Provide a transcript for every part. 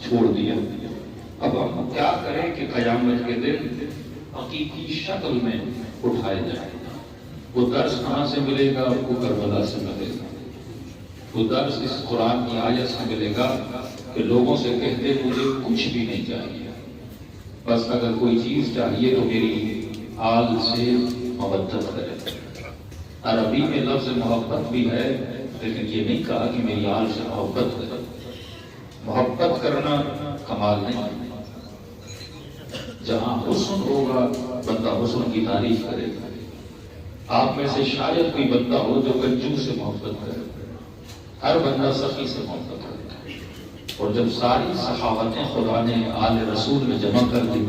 چھوڑ دیا۔ اب ہم کیا کریں کہ قیامت کے دن حقیقی شکل میں اٹھائے جائیں۔ وہ درس کہاں سے ملے گا؟ آپ کو کربلا سے ملے گا۔ وہ درس اس قرآن کی آیت سے ملے گا کہ لوگوں سے کہتے مجھے کچھ بھی نہیں چاہیے، بس اگر کوئی چیز چاہیے تو میری آل سے محبت کرے۔ عربی میں لفظ محبت بھی ہے، لیکن یہ نہیں کہا کہ میری آل سے محبت کرے۔ محبت کرنا کمال نہیں، جہاں حسن ہوگا بندہ حسن کی تعریف کرے گا۔ آپ میں سے شاید کوئی بندہ ہو جو کنجوس سے محبت کرے، ہر بندہ سخی سے محبت کرتا ہے۔ اور جب ساری سخاوتیں خدا نے آل رسول میں جمع کر دی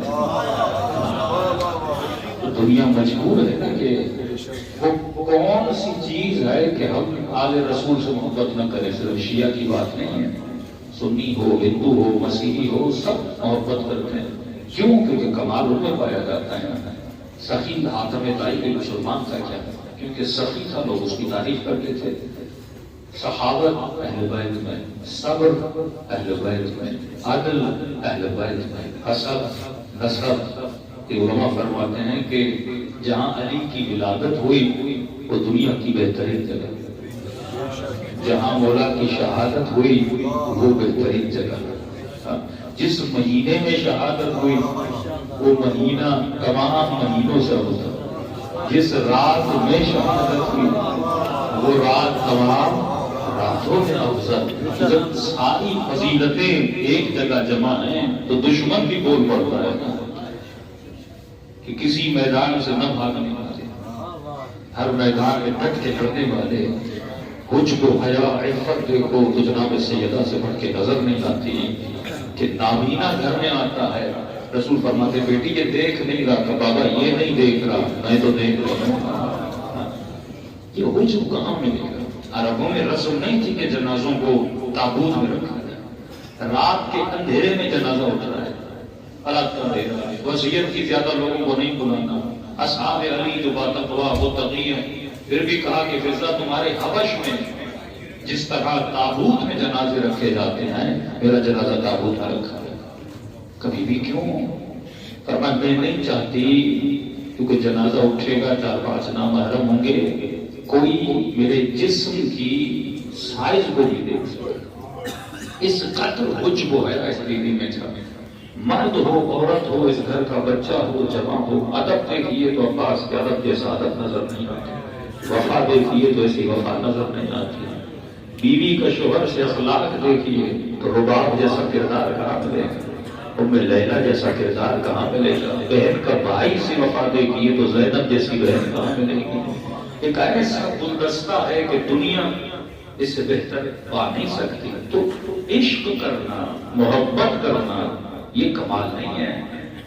تو دنیا مجبور ہے کہ وہ کون سی چیز ہے کہ ہم آل رسول سے محبت نہ کریں۔ صرف شیعہ کی بات نہیں ہے، سنی ہو، ہندو ہو، مسیحی ہو، سب محبت کرتے ہیں۔ کیوں؟ کیونکہ کمال ان میں پایا جاتا ہے۔ سخی حاتم طائی کے مسلمان کا کیا؟ کیونکہ سخی تھا، لوگ اس کی تعریف کرتے تھے۔ سخاوت اہل بیت میں، صبر اہل بیت میں، عدل اہل بیت میں، حسب نسب۔ علماء فرماتے ہیں کہ جہاں علی کی ولادت ہوئی وہ دنیا کی بہترین جگہ، جہاں مولا کی شہادت ہوئی وہ بہترین جگہ، جس مہینے میں شہادت ہوئی وہ مہینہ تمام مہینوں سے افضل، جس رات میں شہادت ہوئی وہ رات تمام راتوں میں افضل۔ جب ساری فضیلتیں ایک جگہ جمع ہیں تو دشمن بھی بول پڑتا ہے کہ کسی میدان سے نہ بھاگنے والے، ہر میدان میں ڈٹ کے لڑنے والے، کچھ کو حیا عفت دیکھو تو جناب سیدہ سے بڑھ کے نظر نہیں آتی کہ نابینا گھر میں آتا ہے۔ رسول فرماتے بیٹی یہ دیکھ نہیں رہا کہ بابا یہ نہیں دیکھ رہا، میں تو دیکھ رہا ہوں۔ یہ حجب کہاں ملے گا؟ عربوں میں رسم نہیں تھی کہ جنازوں کو تابوت میں رکھا جائے، رات کے اندھیرے میں جنازہ اٹھ رہا ہے، الگ کر دے رہا ہے، وصیت کی زیادہ لوگوں کو نہیں بلانا۔ اصحاب علی جو باتقوا وہ تقی ہیں، پھر بھی کہا کہ فضا تمہارے حبش میں جس طرح تابوت میں جنازے رکھے جاتے ہیں میرا جنازہ تابوت میں رکھا ہے۔ کبھی بھی کیوں؟ فرمایا میں نہیں چاہتی، کیونکہ جنازہ اٹھے گا، 4-5 نامحرم ہوں گے، کوئی میرے جسم کی سائز کو بھی دیکھ سکے۔ اس قدر حجب ہے اس بیوی میں جب مرد ہو عورت ہو، اس گھر کا بچہ ہو جوان ہو، ادب دیکھیے تو عباس کے ادب جیسا ادب نظر نہیں آتی، وفا دیکھیے تو ایسی وفا نظر نہیں آتی، بیوی کا شوہر سے اخلاق دیکھیے تو رباب جیسا کردار کہاں ملے گا، ام لیلہ جیسا کردار کہاں ملے گا، بہن کا بھائی سے وفا دیکھیے تو زینب جیسی بہن کہاں ملے گی۔ ایک ایسا گلدستہ ہے کہ دنیا اس سے بہتر پا نہیں سکتی۔ تو عشق کرنا، محبت کرنا یہ کمال نہیں ہے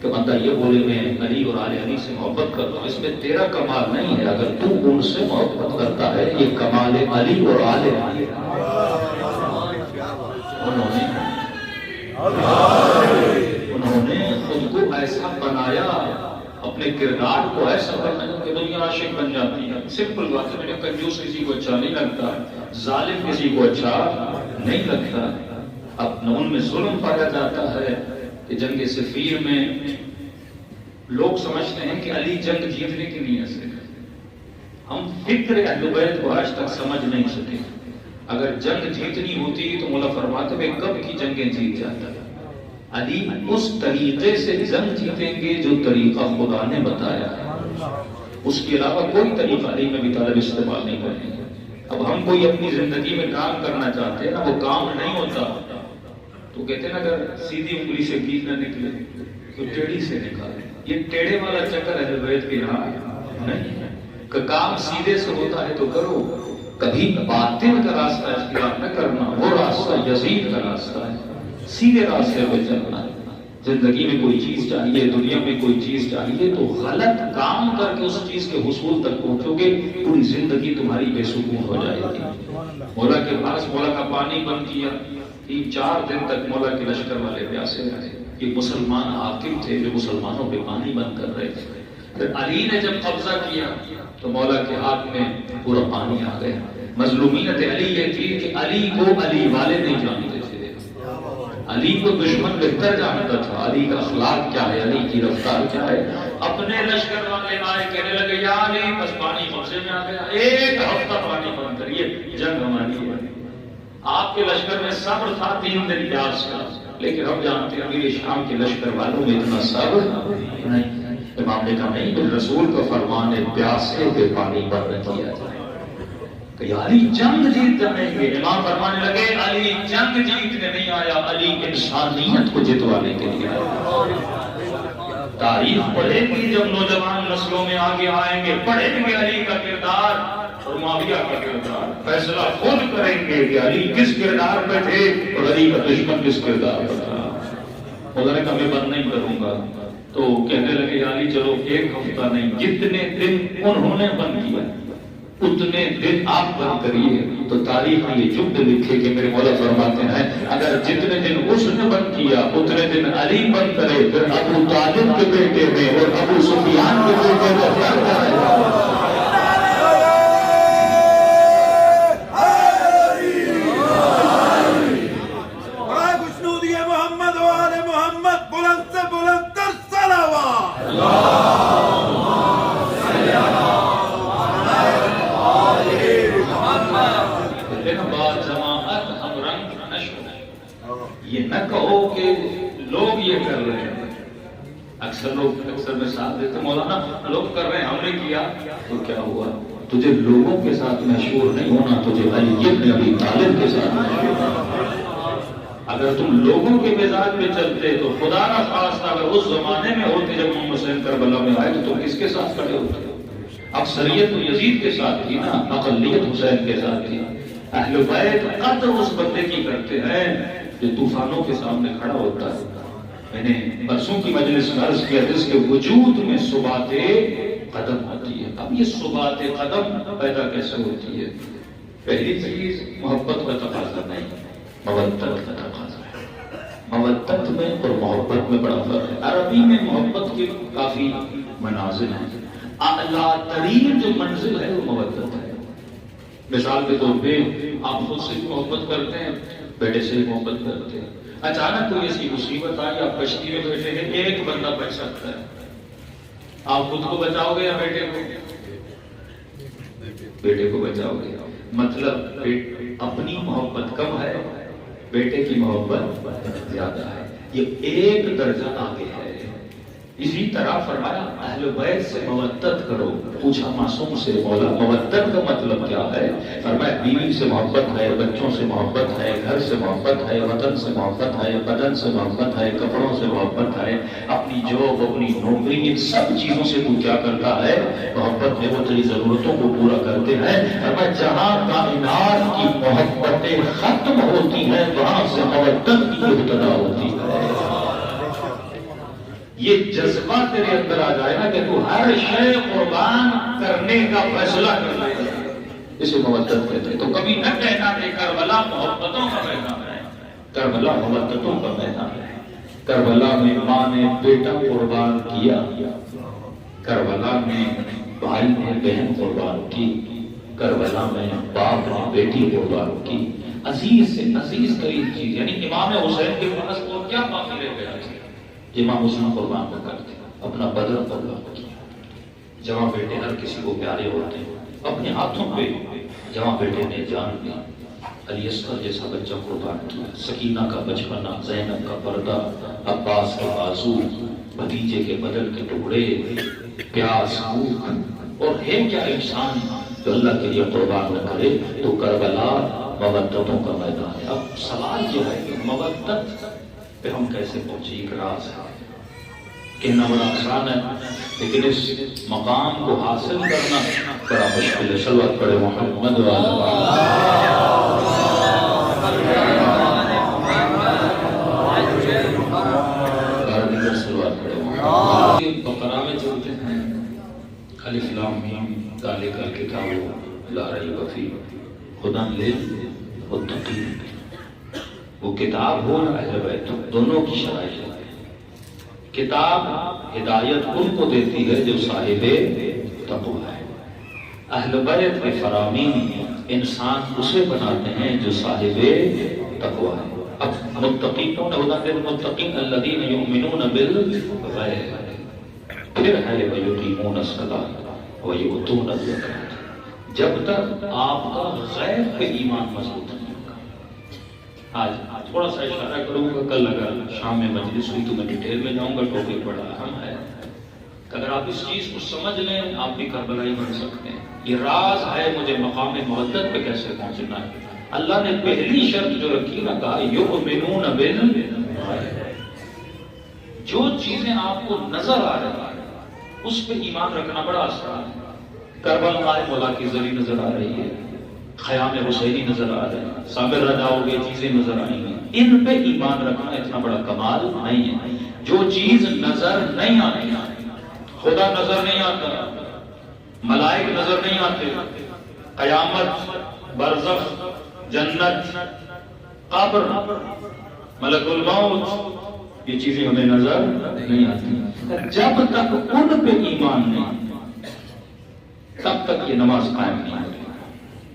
کہ بندہ یہ بولے میں علی اور آل علی سے محبت کرتا ہوں، اس میں تیرا کمال نہیں ہے۔ اگر تو ان سے محبت کرتا ہے یہ کمال علی اور آل علی، انہوں نے خود کو ایسا بنایا، اپنے کردار کو ایسا بنایا کہ دنیا عاشق بن جاتی ہے۔ سمپل بات ہے، میرے کنجوس کسی کو اچھا نہیں لگتا، ظالم کسی کو اچھا نہیں لگتا۔ اب ان میں ظلم پایا جاتا ہے کہ جنگ صفین میں لوگ سمجھتے ہیں کہ علی جنگ جیتنے کی نیت سے، ہم فکر اہل بیت کو آج تک سمجھ نہیں سکے۔ اگر جنگ جیتنی ہوتی تو مولا فرماتے ہیں کب کی جنگیں جیت جاتا ہے۔ علی اس طریقے سے جنگ جیتیں گے جو طریقہ خدا نے بتایا ہے، اس کے علاوہ کوئی طریقہ علی میں بھی طالب استعمال نہیں کریں گے۔ اب ہم کوئی اپنی زندگی میں کام کرنا چاہتے ہیں نا، وہ کام نہیں ہوتا تو کہتے ہیں نا اگر سیدھی انگلی سے گیت نہ نکلے تو ٹیڑھی سے نکالے۔ یہ ٹیڑھے والا چکر اہل بیت کے یہاں نہیں ہے کہ کام سیدھے سے ہوتا ہے تو کرو، کبھی باطل کا راستہ اختیار نہ کرنا، وہ راستہ یزید کا راستہ ہے، سیدھے راستے پہ چلنا ہے۔ زندگی میں کوئی چیز چاہیے، دنیا میں کوئی چیز چاہیے تو غلط کام کر کے اس چیز کے حصول تک پہنچو گے، پوری زندگی تمہاری بے سکون ہو جائے گی۔ مولا کے پاس مولا کا پانی بند کیا، 3-4 دن تک مولا کے لشکر والے پیاسے رہے۔ یہ مسلمان حاکم تھے جو مسلمانوں پہ پانی بند کر رہے تھے۔ پھر علی نے جب قبضہ کیا تو مولا کے ہاتھ میں پورا پانی آ گیا۔ مظلومیت علی یہ تھی کہ علی کو علی والے نہیں جانتے تھے، علی کو دشمن بہتر جانتا تھا، علی کا اخلاق کیا ہے، علی کی رفتار کیا ہے۔ اپنے لشکر والے آئے کہنے لگے یا علی بس پانی قبضے میں آ گیا، ایک ہفتہ پانی بند کریے، جنگ ہماری ہے۔ آپ کے لشکر میں صبر تھا 3 دن پیاس کا، لیکن ہم جانتے ہیں امیر شام کے لشکر والوں میں اتنا صبر نہیں۔ امام نے کہا نہیں، رسول کا فرمان ہے پیاسے پہ پانی بند کیا جائے کہ علی جنگ جیت جائیں گے۔ امام فرمانے لگے علی جنگ جیتنے نہیں آیا، علی انسانیت کو جتوانے کے لیے آیا۔ تاریخ پڑھے گی جب نوجوان نسلوں میں آگے آئیں گے، پڑھیں گے علی کا کردار اور معاویہ کا کردار، فیصلہ خود کریں گے کہ علی کس کردار پہ تھے اور علی کا دشمن کس کردار پہ تھا۔ خدا نے کہا میں بند نہیں کروں گا، تو کہنے لگے علی چلو 1 ہفتہ نہیں، جتنے دن انہوں نے بند کیا اتنے دن آپ بند کریے۔ تو تاریخ میں یہ جملے لکھے کہ میرے مولا فرماتے ہیں اگر جتنے دن اس نے بند کیا اتنے دن علی بند کرے، پھر ابو طالب کے بیٹے میں اور ابو سفیان کے بیٹے میں فرق آئے گا۔ یہ نہ کہو کہ لوگ یہ کر رہے ہیں، اکثر میں ساتھ دیتے مولانا لوگ کر رہے ہیں ہم نے کیا تو کیا ہوا۔ تجھے لوگوں کے ساتھ مشہور نہیں ہونا، تجھے علی بن ابی طالب کے ساتھ مشہور ہونا۔ اگر تم لوگوں کے مزاج میں چلتے تو خدا نہ خواستہ اگر اس زمانے میں ہوتے جب امام حسین کربلا میں آئے تو تم کس کے ساتھ کھڑے ہوتے؟ اکثریت تو یزید کے ساتھ تھی نا، اقلیت حسین کے ساتھ تھی۔ اہل بیت قدر اس بندے کی کرتے ہیں جو طوفانوں کے سامنے کھڑا ہوتا ہے۔ میں نے برسوں کی مجلس میں عرض کیا جس کے وجود میں ثبات قدم ہوتی ہے۔ اب یہ ثبات قدم پیدا کیسے ہوتی ہے؟ پہلی چیز محبت کا تقاضا نہیں، مودت کا تقاضا ہے۔ مودت میں اور محبت میں بڑا فرق ہے۔ عربی میں محبت کے کافی منازل ہیں، اعلیٰ ترین جو منزل ہے وہ مودت ہے۔ مثال کے طور پہ آپ خود سے محبت کرتے ہیں، بیٹے سے محبت کرتے ہیں، اچانک کوئی ایسی مصیبت آئی، آپ کشتی میں بیٹھے ہیں، ایک بندہ بچ سکتا ہے، آپ خود کو بچاؤ گے یا بیٹے کو؟ بیٹے کو بچاؤ گے۔ مطلب اپنی محبت کم ہے، بیٹے کی محبت زیادہ ہے، یہ ایک درجہ آگے ہے۔ اسی طرح فرمایا اہل بیت سے مودت کرو۔ پوچھا معصوم سے مولا مودت کا مطلب کیا ہے؟ فرمایا بیوی سے محبت ہے، بچوں سے محبت ہے، گھر سے محبت ہے، وطن سے محبت ہے، بدن سے محبت ہے، کپڑوں سے محبت ہے، اپنی جاب، اپنی نوکری، ان سب چیزوں سے تو کیا کرتا ہے؟ محبت ہے، وہ تیری ضرورتوں کو پورا کرتے ہیں۔ فرمایا جہاں کائنات کی محبتیں ختم ہوتی ہیں وہاں سے مودت کی ابتدا ہوتی ہے۔ یہ جذبہ تیرے اندر آ جائے نا کہ تو ہر شے قربان کرنے کا فیصلہ کر لے، اسے مودت کہتے ہیں۔ تو کبھی نہ کہنا کہ کربلا محبتوں کا میدان ہے، کربلا مودتوں کا میدان ہے۔ کربلا میں ماں نے بیٹا قربان کیا، کربلا میں بھائی نے بہن قربان کی، کربلا میں باپ نے بیٹی قربان کی۔ عزیز سے عزیز قریب چیز، یعنی امام حسین کے پاس اور کیا باقی رہ گیا؟ امام حسین قربان کو کرتے اپنا بدن قربان کیا۔ جوان بیٹے ہر کسی کو پیارے ہوتے ہیں، اپنے ہاتھوں پہ جوان بیٹے نے جان دی، علی اصغر جیسا بچہ قربان کیا، سکینہ کا بچپنا، زینب کا پردہ، عباس کے بازو، بھتیجے کے بدن کے ٹکڑے، پیاس، بھوک، اور ہے کیا انسان جو اللہ کے لیے قربان نہ کرے؟ تو کربلا مودتوں کا میدان ہے۔ اب سوال جو ہے کہ مودت پہ ہم کیسے پہنچے؟ ایک راز ہے، کہنا بڑا آسان ہے لیکن اس مقام کو حاصل کرنا بڑا مشکل ہے۔ صلوات پڑھے محمد وعلی بقرہ میں چلتے ہیں، الف لام میم ذالک الکتاب لا ریب فیہ ھدی للمتقین۔ وہ کتاب ہو نہ اہل بیت، دونوں کی شرائط ہے۔ کتاب ہدایت ان کو دیتی ہے جو صاحب تقویٰ ہے، اہل بیت کے فرامین انسان اسے بناتے ہیں جو صاحب تقویٰ ہے۔ اب متقین کون ہے؟ ہدی للمتقین الذین یؤمنون بالغیب، پھر ہے ویقیمون الصلاۃ ویؤتون الزکاۃ۔ جب تک آپ کا غیب پہ ایمان مضبوط نہیں ہوگا۔ آج تھوڑا سا اشارہ کروں گا، کل اگر شام میں مجلس ہوئی تو میں ڈیٹیل میں جاؤں گا، ٹاپک بڑا اہم ہے۔ اگر آپ اس چیز کو سمجھ لیں آپ بھی کربلائی بن سکتے ہیں۔ یہ راز ہے مجھے مقام مودت پہ کیسے پہنچنا ہے۔ اللہ نے پہلی شرط جو رکھی نا، کہا یؤمنون بالغیب، جو چیزیں آپ کو نظر آ رہی ہیں اس پہ ایمان رکھنا بڑا آسان ہے۔ کربلا مولا کی زری نظر آ رہی ہے، خیام حسینی نظر آ رہے ہیں، صابر رجاؤ کی چیزیں نظر آئی ہیں، ان پہ ایمان رکھنا اتنا بڑا کمال نہیں ہے۔ جو چیز نظر نہیں آتی، خدا نظر نہیں آتا، ملائک نظر نہیں آتے، قیامت، برزخ، جنت، قبر، ملک الموت، یہ چیزیں ہمیں نظر نہیں آتی۔ جب تک ان پہ ایمان نہیں تب تک یہ نماز قائم نہیں ہوتی،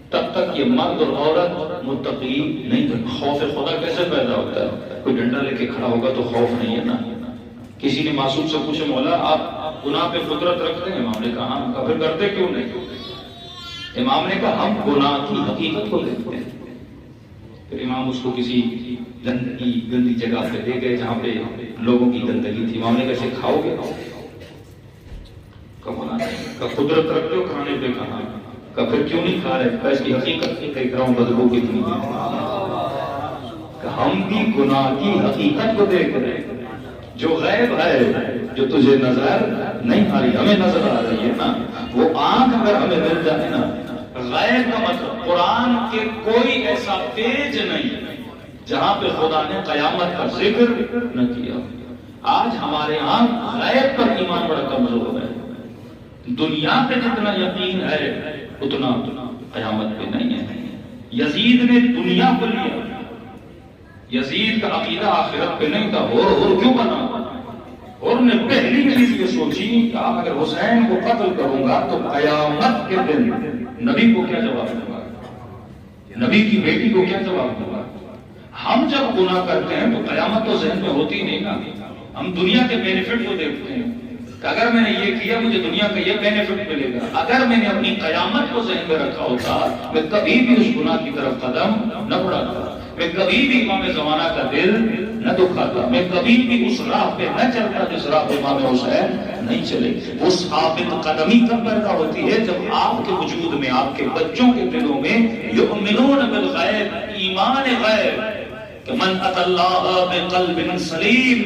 تب تک یہ مرد اور عورت متقی نہیں بنتے۔ خوف خدا کیسے پیدا ہوتا ہے؟ کوئی ڈنڈا لے کے کھڑا ہوگا تو خوف نہیں ہے نا۔ کسی نے معصوم سے پوچھا مولا آپ گناہ پہ قدرت رکھتے ہیں؟ امام نے کہا ہم، پھر کرتے کیوں نہیں؟ امام نے کہا ہم گناہ کی حقیقت کو دیکھتے ہیں۔ پھر امام اس کو کسی گندی جگہ پہ لے گئے جہاں پہ لوگوں کی گندگی تھی۔ امام نے کہا کھاؤ گے؟ کہ قدرت رکھتے ہو کھانے پہ؟ کہا کہ پھر کیوں نہیں کھا رہے؟ کہ اس کی حقیقت نہیں دیکھ رہا ہوں، بدبو کتنی ہے۔ کہ ہم بھی گناہ کی حقیقت کو دیکھ رہے ہیں، جو غیب ہے، جو تجھے نظر نہیں آ رہی، ہمیں نظر آ رہی ہے نا۔ وہ آنکھ اگر ہمیں مل جائے نا، غیب کا مطلب قرآن کے کوئی ایسا پیج نہیں جہاں پہ خدا نے قیامت کا ذکر نہ کیا۔ آج ہمارے ہاں غیب پر ایمان بڑا کمزور ہے۔ دنیا پہ جتنا یقین ہے اتنا قیامت پہ نہیں ہے۔ یزید نے دنیا کو لیا، یزید کا عقیدہ آخرت پہ نہیں تھا۔ اور کیوں بنا؟ اور نے پہلی چیز یہ سوچی کہ اگر حسین کو قتل کروں گا تو قیامت کے دن نبی کو کیا جواب دوں گا، نبی کی بیٹی کو کیا جواب دوں گا۔ ہم جب گناہ کرتے ہیں تو قیامت تو ذہن میں ہوتی نہیں نا، ہم دنیا کے بینیفٹ کو دیکھتے ہیں کہ اگر میں نے یہ کیا مجھے دنیا کا یہ بینیفٹ ملے گا۔ اگر میں نے اپنی قیامت کو ذہن میں رکھا ہوتا میں کبھی بھی اس گناہ کی طرف قدم نہ بڑھاتا، میں کبھی بھی امام زمانہ کا دل نہ دکھاتا، میں کبھی بھی اس راہ پہ نہ چلتا جس راہ پہ امام حسین نہیں چلے۔ وہ ثابت قدمی کب پیدا ہوتی ہے؟ جب آپ کے وجود میں، آپ کے بچوں کے دلوں میں یؤمنون بالغیب، ایمان غیب، کہ من اتى اللہ بقلب سلیم،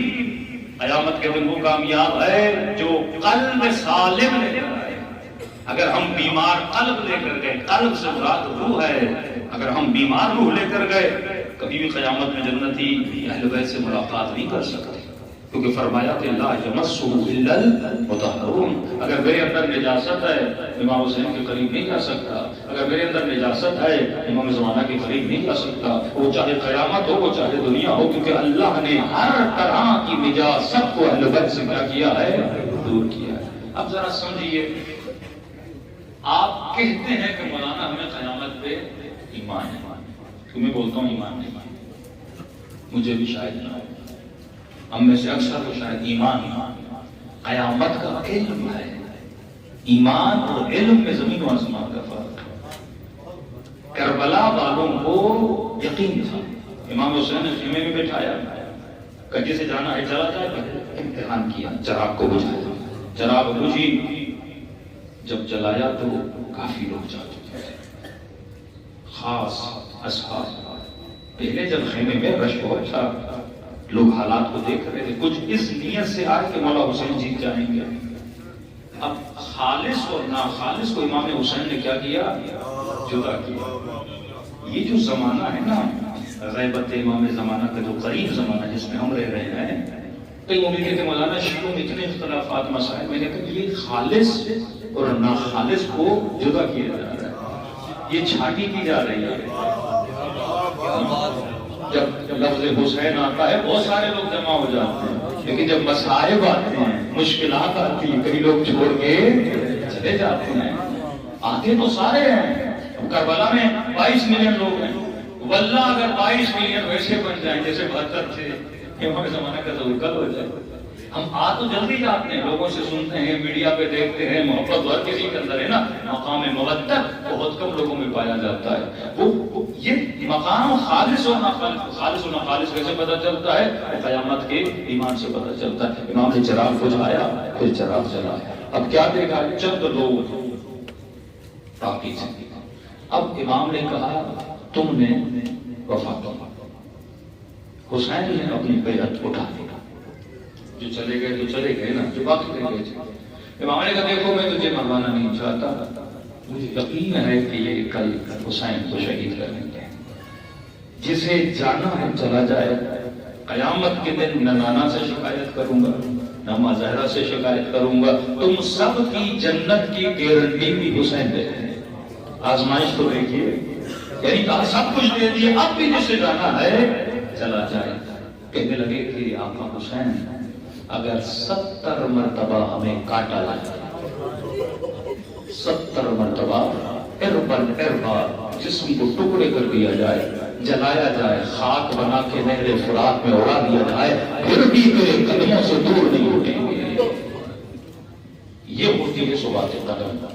قیامت کے دن وہ کامیاب ہے جو قلب سالم لے کر آئے۔ اگر ہم بیمار قلب لے کر گئے، قلب سے مراد روح ہے، اگر ہم بیمار روح لے کر گئے کبھی بھی قیامت میں جنتی اہل بیت سے ملاقات نہیں کر سکتے، کیونکہ فرمایا کہ لا یمسہ الا المطہرون۔ اگر میرے اندر نجاست ہے امام حسین کے قریب نہیں جا سکتا، اگر میرے اندر نجاست ہے امام زمانہ کے قریب نہیں جا سکتا، وہ چاہے قیامت ہو وہ چاہے دنیا ہو، کیونکہ اللہ نے ہر طرح کی نجاست کو اہل بیت سے کیا کیا ہے؟ دور کیا ہے۔ اب ذرا سمجھیے، آپ کہتے ہیں کہ مولانا ہمیں قیامت پہ ایمان ہے، تمہیں بولتا ہوں ایمان نہیں، مجھے بھی شاید نہ ہو، ہم میں سے اکثر کو شاید ایمان قیامت کا علم ہے۔ ایمان اور علم میں زمین و آسمان کا فرق ہے۔ کربلا والوں کو یقین تھا، امام حسین نے خیمے میں بٹھایا، کجے سے جانا ہے چلا جائے، امتحان کیا، چراغ کو بجھایا، چراغ بجھی، جب جلایا تو کافی لوگ جا چکے تھے، خاص اصحاب۔ پہلے جب خیمے میں رش بہت تھا، لوگ حالات کو دیکھ رہے تھے، کچھ اس نیت سے آئے کہ مولا حسین جیت جائیں گے۔ اب خالص اور ناخالص کو امام حسین نے کیا کیا؟ جدا کیا۔ یہ جو زمانہ ہے نا غیبت امام زمانہ کا، جو قریب زمانہ جس میں ہم رہ رہے ہیں، کئی امید کے مولانا شیعوں میں اتنے اختلافات مسائل، میں نے کہا یہ خالص اور ناخالص کو جدا کیا جا رہا ہے، یہ چھاٹی کی جا رہی ہے۔ جب لفظ حسین آتا ہے بہت سارے لوگ جمع ہو جاتے ہیں، لیکن جب مصائب آتے ہیں، مشکلات آتی ہیں، کئی لوگ چھوڑ کے چلے جاتے ہیں۔ آتے تو سارے ہیں، کربلا میں 22 ملین لوگ ہیں، واللہ اگر 22 ملین ویسے بن جائیں جیسے 72 تھے، امام زمانہ کا ظہور کل ہو جائے۔ ہم آ تو جلدی جاتے ہیں، لوگوں سے سنتے ہیں، میڈیا پہ دیکھتے ہیں، محبت ہر کسی کے اندر ہے نا، مقام مودت بہت کم لوگوں میں پایا جاتا ہے۔ وہ یہ مقام خالص و ناخالص کیسے پتہ چلتا ہے؟ قیامت کے ایمان سے پتہ چلتا ہے۔ امام نے چراغ بجھایا، پھر چراغ جلایا، اب کیا دیکھا؟ چند لوگ باقی تھے۔ اب امام نے کہا تم نے وفا کی۔ حسین نے اپنی بیعت اٹھا لی، جو چلے گئے تو چلے گئے نا، جو باقی رہ گئے تھے۔ امام نے کہا دیکھو میں تجھے مروانا نہیں چاہتا، مجھے یقین ہے کہ یہ کل حسین کو شہید کر دیں گے۔ جسے جانا ہے چلا جائے، قیامت کے دن نہ نانا سے شکایت کروں گا نہ ماں زہرا سے شکایت کروں گا، تم سب کی جنت کی گارنٹی بھی حسین دے دیں۔ آزمائش تو دیکھیے، یعنی کہا سب کچھ دے دیے، اب بھی جسے جانا ہے چلا جائے۔ کہنے لگے کہ آقا حسین اگر 70 مرتبہ ہمیں کاٹا جائے، 70 مرتبہ اربن اربار جسم کو ٹکڑے کر دیا جائے، جلایا جائے، خاک بنا کے نہر فرات میں اڑا دیا جائے، پھر بھی میرے قدموں سے دور نہیں اٹھیں گے۔ یہ ہوتی ہے صبات قدم۔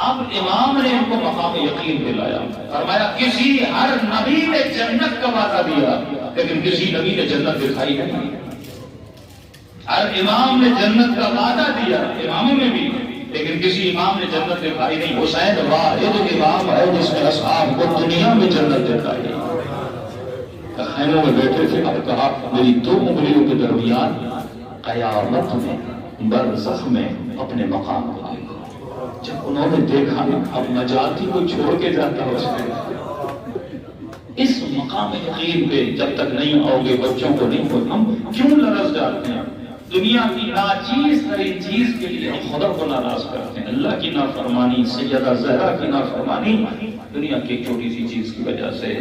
اب امام نے ان کو مقام یقین دلایا، فرمایا کسی ہر نبی نے جنت کا وعدہ دیا لیکن کسی نبی نے جنت دکھائی نہیں۔ ہر امام نے جنت کا وعدہ دیا، اماموں نے بھی، لیکن کسی امام نے جنت دکھائی نہیں۔ حسین واحد امام ہے جس نے اصحاب کو دنیا میں جنت دکھائی۔ خیموں میں بیٹھے تھے، اب کہا میری 2 انگلیوں کے درمیان قیامت میں برزخ میں اپنے مقام کو دیکھو۔ جب انہوں نے دیکھا اب نجاتی کو چھوڑ کے جاتا ہے، اس مقام یقین پہ جب تک نہیں آؤ گے بچوں کو نہیں ہو، ہم کیوں لرز جاتے ہیں؟ دنیا کی ناچیز ترین چیز کے لیے ہم خدا کو ناراض کرتے ہیں، اللہ کی نافرمانی، سیدہ زہرا کی نافرمانی، دنیا کی ایک چھوٹی سی چیز کی وجہ سے،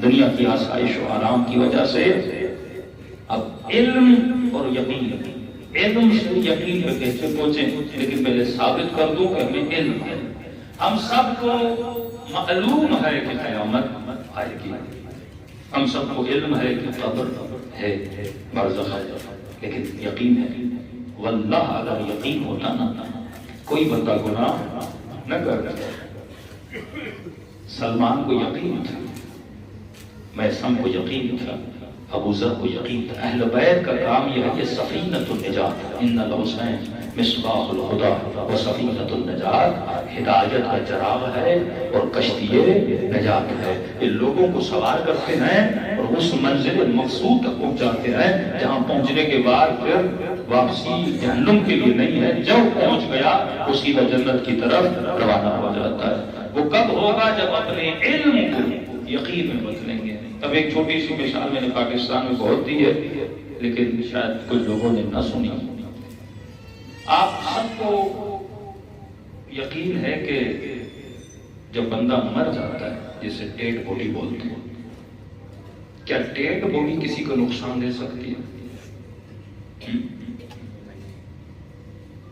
دنیا کی آسائش و آرام کی وجہ سے۔ اب علم اور یقین، علم سے یقین پہ کیسے پہنچیں؟ لیکن پہلے ثابت کر دوں کہ ہمیں علم ہے، ہم سب کو معلوم ہے کہ قیامت آئے گی، ہم سب کو علم ہے کہ قبر ہے، برزخ ہے، لیکن یقین ہے۔ واللہ اگر یقین ہوتا نا کوئی بندہ گناہ نہ کرتا۔ سلمان کو یقین تھا، میثم کو یقین تھا، ابو ذر کو یقین تھا۔ اہل بیت کا کام یہ ہے کہ سفینۃ النجات، ان الحسین مصباح الہدی و سفینۃ النجات، ہدایت کا چراغ ہے اور کشتی نجات ہے۔ یہ لوگوں کو سوار کرتے ہیں اور اس منزل مقصود تک پہنچاتے ہیں جہاں پہنچنے کے بعد پھر واپسی جہنم کے لیے نہیں ہے، جب پہنچ گیا وہ سیدھا جنت کی طرف روانہ ہو جاتا ہے۔ وہ کب ہوگا؟ جب اپنے علم کو یقین میں بدلیں گے۔ اب ایک چھوٹی سی مثال میں نے پاکستان میں بہت دی ہے لیکن شاید کچھ لوگوں نے نہ سنی۔ آپ سب کو یقین ہے کہ جب بندہ مر جاتا ہے، جسے ڈیڈ باڈی بولتے ہیں، کیا ڈیڈ باڈی کسی کو نقصان دے سکتی ہے؟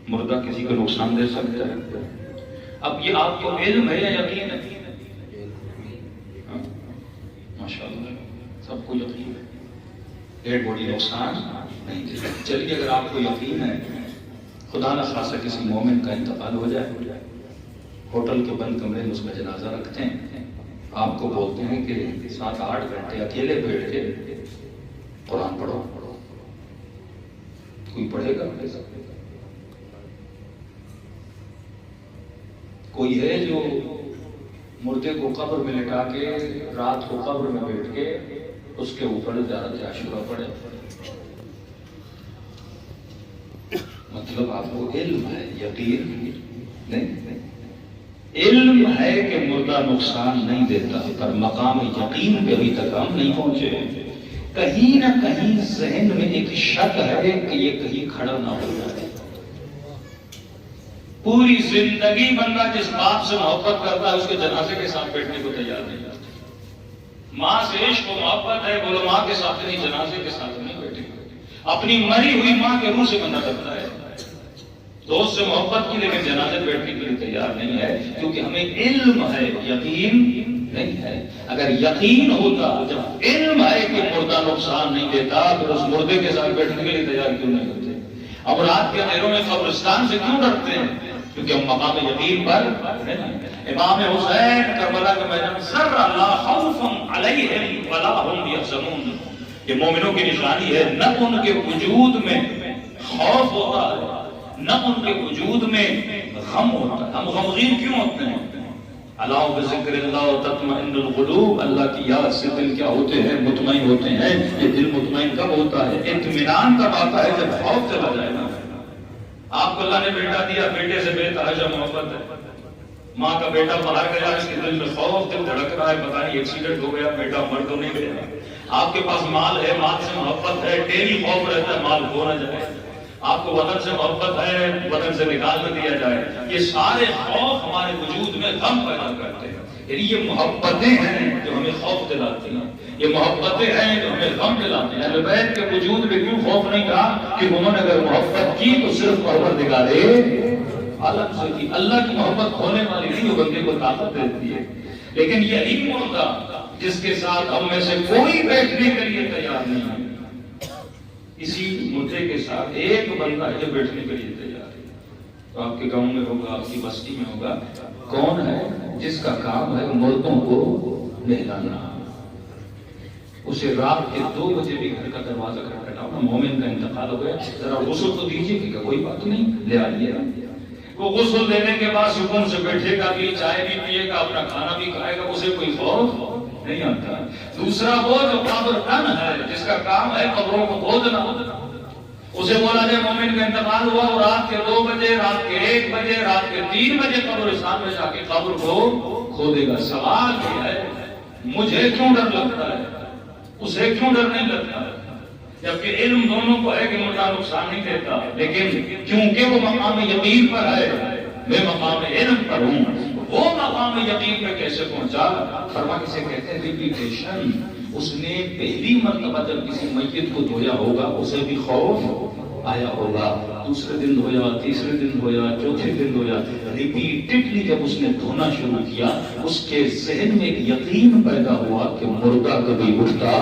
مردہ کسی کو نقصان دے سکتا ہے؟ اب یہ آپ کو علم ہے یا یقین ہے؟ ماشاءاللہ سب کو یقین ہے ڈیڈ باڈی نقصان نہیں دے سکتی۔ چلیے اگر آپ کو یقین ہے خدا نہ خاصہ کسی مومن کا انتقال ہو جائے، ہوٹل کے بند کمرے میں اس کا جنازہ رکھتے ہیں، آپ کو بولتے ہیں کہ 7-8 گھنٹے اکیلے بیٹھ کے قرآن پڑھو، کوئی پڑھے گا؟ کوئی ہے جو مردے کو قبر میں لٹا کے رات کو قبر میں بیٹھ کے اس کے اوپر زیارت عاشورہ پڑھے؟ مطلب آپ کو علم ہے، یقین نہیں۔ علم ہے کہ مردہ نقصان نہیں دیتا، پر مقام یقین پہ ابھی تک ہم نہیں پہنچے۔ کہیں نہ کہیں ذہن میں ایک شک ہے کہ یہ کہیں کھڑا نہ ہو جائے۔ پوری زندگی بندہ جس باپ سے محبت کرتا ہے اس کے جنازے کے ساتھ بیٹھنے کو تیار نہیں ہوتا۔ ماں سے عشق و محبت ہے، بولو ماں کے ساتھ نہیں، جنازے کے ساتھ نہیں بیٹھے گا۔ اپنی مری ہوئی ماں کے روح سے بندہ ڈرتا ہے، دوست سے محبت کی لیکن جنازے بیٹھنے کے لیے تیار نہیں ہے، کیونکہ ہمیں علم ہے، یقین نہیں ہے۔ اگر یقین ہوتا، جب علم ہے کہ مردہ نقصان نہیں دیتا، پھر اس مردے کے ساتھ بیٹھنے کے لیے تیار کیوں نہیں ہوتے؟ اب رات کے اندھیروں میں قبرستان سے کیوں ڈرتے ہیں؟ کیونکہ ہم مقام یقین پر امام حسین کربلا کے میدان سر اللہ خوف علیہم ولا هم یحزنون، یہ مومنوں کی نشانی ہے، نہ ان کے وجود میں خوف ہوتا ہے، نہ ان کے وجود میں غم ہوتا ہے۔ ہم غمگین کیوں ہوتے ہیں؟ اللہ بذکر اللہ تطمئن القلوب، اللہ کی یاد سے دل کیا ہوتے ہیں؟ مطمئن ہوتے ہیں۔ یہ دل مطمئن کب ہوتا ہے؟ اطمینان کب آتا ہے؟ جب خوف چلا جائے نا۔ آپ کو اللہ نے بیٹا دیا، بیٹے سے بے تحاشا محبت ہے، ماں کا بیٹا باہر گیا، اس کے دل میں خوف، دل دھڑک رہا ہے، پتہ نہیں ایکسیڈنٹ ہو گیا، بیٹا مر تو نہیں گیا۔ آپ کے پاس مال ہے، مال سے محبت ہے، ڈیلی خوف رہتا ہے مال کھو نہ جائے۔ آپ کو وطن سے محبت ہے، وطن سے نکال نہ دیا جائے۔ یہ سارے خوف ہمارے وجود میں غم پیدا کرتے ہیں۔ یعنی یہ محبتیں ہیں جو ہمیں خوف دلاتی ہیں، یہ محبتیں ہیں جو ہمیں غم دلاتی ہیں۔ اہل بیت کے وجود میں کیوں خوف نہیں تھا؟ کہ انہوں نے اگر محبت کی تو صرف پروردگار عالم سے کی۔ اللہ کی محبت کھونے والی نہیں، وہ بندے کو طاقت دیتی ہے۔ لیکن یہی مردہ جس کے ساتھ ہم میں سے کوئی بیٹھنے کے لیے تیار نہیں ہے، اسی مردے کے ساتھ ایک بندہ ہے جو بیٹھنے کے لیے تیار ہے۔ تو آپ کے گاؤں میں ہوگا، آپ کی بستی میں ہوگا، کون ہے جس کا کام ہے مردوں کو نہلانا؟ اسے رات کے 2 بجے بھی گھر کا دروازہ کھٹکھٹاؤ، مومن کا انتقال ہو گیا، ذرا غسل تو دیجیے کہ کوئی بات نہیں، لے آئیے۔ وہ غسل دینے کے بعد سکون سے بیٹھے گا بھی، چائے بھی پیے گا، اپنا کھانا بھی کھائے گا، اسے کوئی خوف نہیں آتا۔ دوسرا وہ جو قبر کن ہے، جس کا کام ہے قبروں کو کھودنا، اسے بولا جائے مومن کا انتقال ہوا، اور رات کے 2 بجے، رات کے 1 بجے، رات کے 3 بجے قبرستان میں جا کے قبر کو کھودے گا۔ سوال یہ ہے مجھے کیوں ڈر لگتا ہے، اسے کیوں ڈر نہیں لگتا؟ جبکہ علم دونوں کو ہے کہ مردہ نقصان نہیں دیتا، لیکن کیونکہ وہ مقام یقین پر ہے، میں مقام علم پر ہوں، وہ مقام یقین پہ کیسے پہنچا؟ فرما کسے کہتے ہیں ریپیٹیشن۔ اس نے پہلی مرتبہ جب کسی میت کو دھویا ہوگا اسے بھی خوف آیا ہوگا، دوسرے دن دھویا، تیسرے دن دھویا، چوتھے دن دھویا، ریپیٹڈلی جب اس نے دھونا شروع کیا اس کے ذہن میں ایک یقین پیدا ہوا کہ مردہ کبھی اٹھتا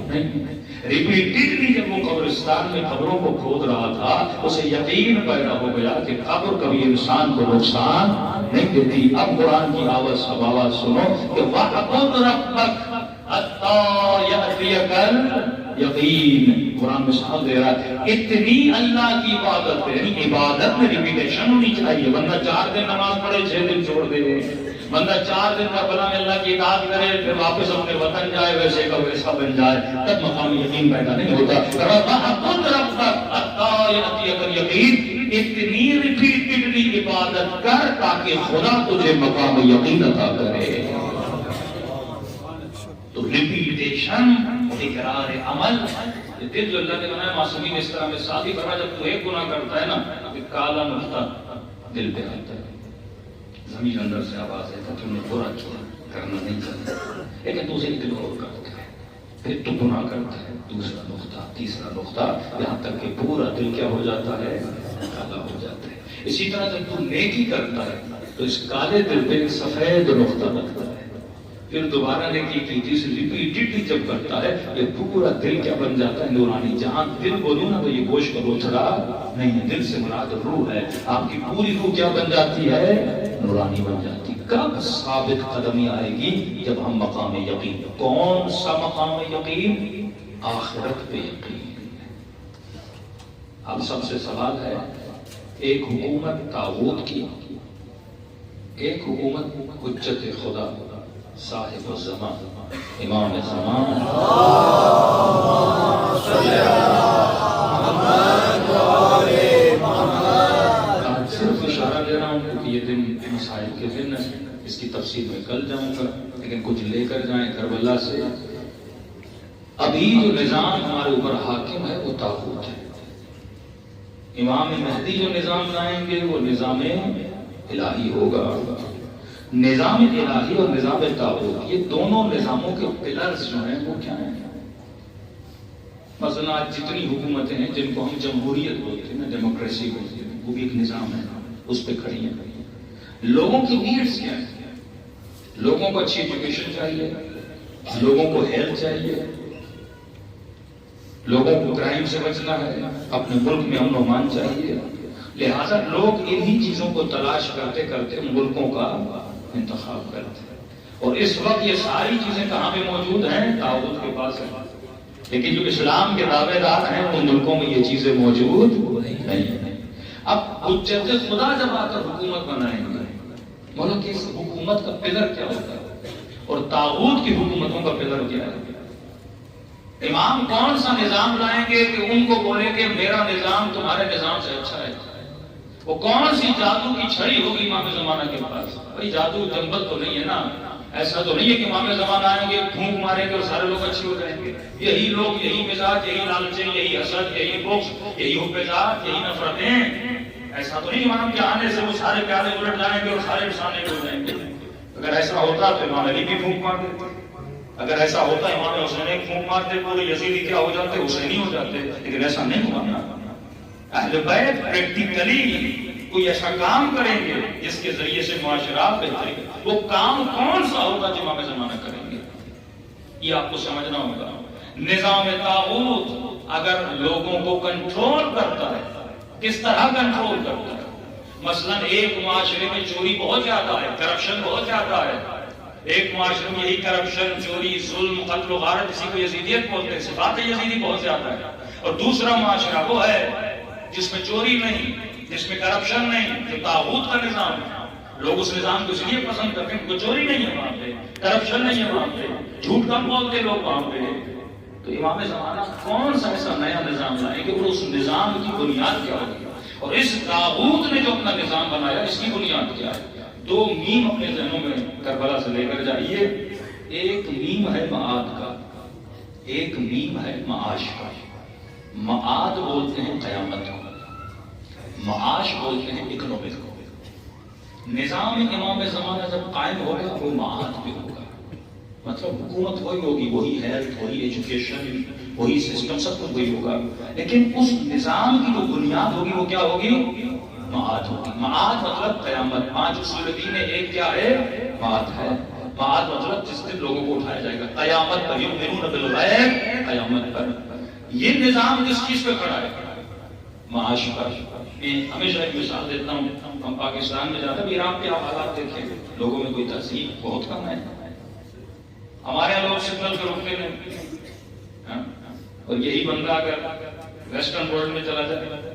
نہیں۔ ریپیٹڈلی جب وہ قبرستان میں قبروں کو کھود رہا تھا اسے یقین پیدا ہو گیا کہ قبر کبھی انسان کو نقصان نہیں دیتی۔ اب قرآن کی آواز سنو کہ وَاعْبُدْ رَبَّكَ حَتَّىٰ يَأْتِيَكَ الْيَقِينُ۔ قرآن مثال دے رہا ہے، اتنی اللہ کی عبادت ہے، یعنی عبادت میں ریپیٹیشن ہونی چاہیے۔ بندہ 4 دن نماز پڑھے 6 دن چھوڑ دے، بندہ 4 دن کربلا میں اللہ کی اطاعت کرے پھر واپس اپنے وطن جائے ویسے کا ویسا بن جائے، تب مقام یقین پیدا نہیں ہوتا۔ وَاعْبُدْ رَبَّكَ حَتَّىٰ يَأْتِيَكَ الْيَقِينُ، اتنی ریپیٹڈلی عبادت کر تاکہ خدا تجھے مقام یقین عطا کرے۔ تو ریپیٹیشن تکرار عمل، یہ دل جو اللہ نے بنایا معصومین اس طرح میں ساتھ ہی فرما، جب تو ایک گناہ کرتا ہے نا کہ کالا نقطہ دل پہ آتا ہے، زمین اندر سے آواز ہے تم نے برا کیا، کرنا نہیں چاہتا، لیکن دوسرے دل اور کرتا ہے، پھر تو گناہ کرتا ہے، دوسرا نقطہ، تیسرا نقطہ، یہاں تک کہ پورا دل کیا ہو جاتا ہے؟ کالا ہو جاتا ہے۔ اسی طرح جب تو نیکی کرتا ہے تو اس کالے دل پہ ایک سفید نقطہ لگتا ہے، پھر دوبارہ نیکی کی تیسری ریپیٹڈلی جب کرتا ہے یہ پورا دل کیا بن جاتا ہے؟ نورانی۔ جہاں دل بولوں نا تو یہ گوشت کا لوتھڑا نہیں ہے، دل سے مراد روح ہے، آپ کی پوری روح کیا بن جاتی ہے؟ نورانی بن جاتی۔ کب ثابت قدمی آئے گی؟ جب ہم مقام یقین۔ کون سا مقام یقین؟ آخرت پہ یقین۔ اب سب سے سوال ہے، ایک حکومت طاغوت کی، ایک حکومت حجت خدا، صاحب الزمان، امام زمان، صرف اشارہ دے رہا ہوں کہ یہ دن مسائل کے دن ہے، اس کی تفصیل میں کل جاؤں گا، لیکن کچھ لے کر جائیں کربلا سے۔ ابھی جو نظام ہمارے اوپر حاکم ہے وہ طاغوت ہے۔ امام مہدی جو نظام لائیں گے وہ نظام الہی ہوگا۔ نظام الہی اور نظام طاغوت، یہ دونوں نظاموں کے پلرز جو ہیں وہ کیا ہیں؟ مثلا آج جتنی حکومتیں ہیں جن کو ہم جمہوریت بولتے ہیں، ڈیموکریسی بولتے ہیں، وہ بھی ایک نظام ہے، اس پہ کھڑی ہیں۔ لوگوں کی نیڈز کیا ہیں؟ لوگوں کو اچھی ایجوکیشن چاہیے، لوگوں کو ہیلتھ چاہیے، لوگوں کو کرائم سے بچنا ہے، اپنے ملک میں امن و امان چاہیے. لہذا لوگ انہی چیزوں کو تلاش کرتے کرتے ملکوں کا انتخاب کرتے ہیں. اور اس وقت یہ ساری چیزیں کہاں پہ موجود ہیں؟ طاغوت کے پاس ہیں. لیکن جو اسلام کے دعوے دار ہیں ان ملکوں میں یہ چیزیں موجود نہیں ہیں. اب حجت خدا جب آ کر حکومت بنائیں گے، ملک کی حکومت کا پلر کیا ہوتا ہے اور طاغوت کی حکومتوں کا پلر کیا ہے؟ امام کون سا نظام لائیں گے کہ ان کو بولیں کہ میرا نظام تمہارے نظام سے اچھا ہے؟ وہ کون سی جادو کی چھڑی ہوگی امام زمانہ کے پاس؟ بھائی جادو جنبل تو نہیں ہے نا. ایسا تو نہیں ہے کہ امام زمانہ آئیں گے پھونک ماریں گے اور سارے لوگ اچھے ہو جائیں گے. یہی لوگ، یہی مزاج، یہی لالچیں، یہی حسد، یہی بغض، یہی حب ذات، یہی نفرتیں. ایسا تو نہیں امام کے آنے سے وہ سارے پیالے الٹ جائیں گے اور سارے سامنے ہو جائیں گے. اگر ایسا ہوتا تو امام علی بھی پھونک مار دیتے. اگر ایسا ہوتا امام حسین ایک پھونک مارتے پورے یزیدی کیا ہو جاتے؟ حسینی ہو جاتے. لیکن ایسا نہیں ہوا نا. اہل بیت پریکٹیکلی کوئی ایسا کام کریں گے جس کے ذریعے سے معاشرات بہتر ہے. وہ کام کون سا ہوگا جو امام زمانہ کریں گے؟ یہ آپ کو سمجھنا ہوگا. نظام طاغوت اگر لوگوں کو کنٹرول کرتا ہے، کس طرح کنٹرول کرتا ہے؟ مثلا ایک معاشرے میں چوری بہت زیادہ ہے، کرپشن بہت زیادہ ہے. ایک معاشرے میں یہی کرپشن، چوری، ظلم، قتل و غارت، اسی کو یزیدیت بولتے ہیں، صفات یزیدی بہت زیادہ ہے. اور دوسرا معاشرہ وہ ہے جس میں چوری نہیں، جس میں کرپشن نہیں، جو طاغوت کا نظام ہے. لوگ اس نظام کو اس لیے پسند کرتے ہیں، کوئی چوری نہیں ہے وہاں پہ، کرپشن نہیں ہے وہاں پہ، جھوٹ کم بولتے لوگ وہاں پہ. تو امام زمانہ کون سا ایسا نیا نظام لائیں گے اور اس نظام کی بنیاد کیا ہوگی؟ اور اس طاغوت نے جو اپنا نظام بنایا اس کی بنیاد کیا ہے؟ دو میم اپنے ذہنوں میں کربلا سے لے کر جائیے. ایک میم ہے معاد کا، ایک میم ہے معاش کا. معاد بولتے ہیں قیامت کو، معاش بولتے ہیں اکنامک کو. نظام امام زمانہ جب قائم ہوگا وہ معاد پہ ہوگا. مطلب حکومت وہی ہوگی، وہی ہیلتھ، وہی ایجوکیشن، وہی سسٹم، سب کچھ وہی ہوگا. لیکن اس نظام کی جو بنیاد ہوگی وہ کیا ہوگی؟ معاد ہوگی. معاد مطلب قیامت. 5 اصول دین میں ایک کیا ہے؟ معاد ہے. معاد مطلب جس دن لوگوں کو اٹھایا جائے گا، قیامت پر. یؤمنون بالغیب، قیامت پر. یہ نظام کس چیز پہ کھڑا ہے؟ معاش پر. میں ہمیشہ ایک مثال دیتا ہوں. ہم پاکستان میں جاتے ہیں، ایران کے حالات دیکھیں، لوگوں میں کوئی تہذیب بہت کم ہے. ہمارے یہاں لوگ سگنل پہ رکتے ہیں، اور یہی بندہ اگر ویسٹرن ورلڈ میں چلا جائے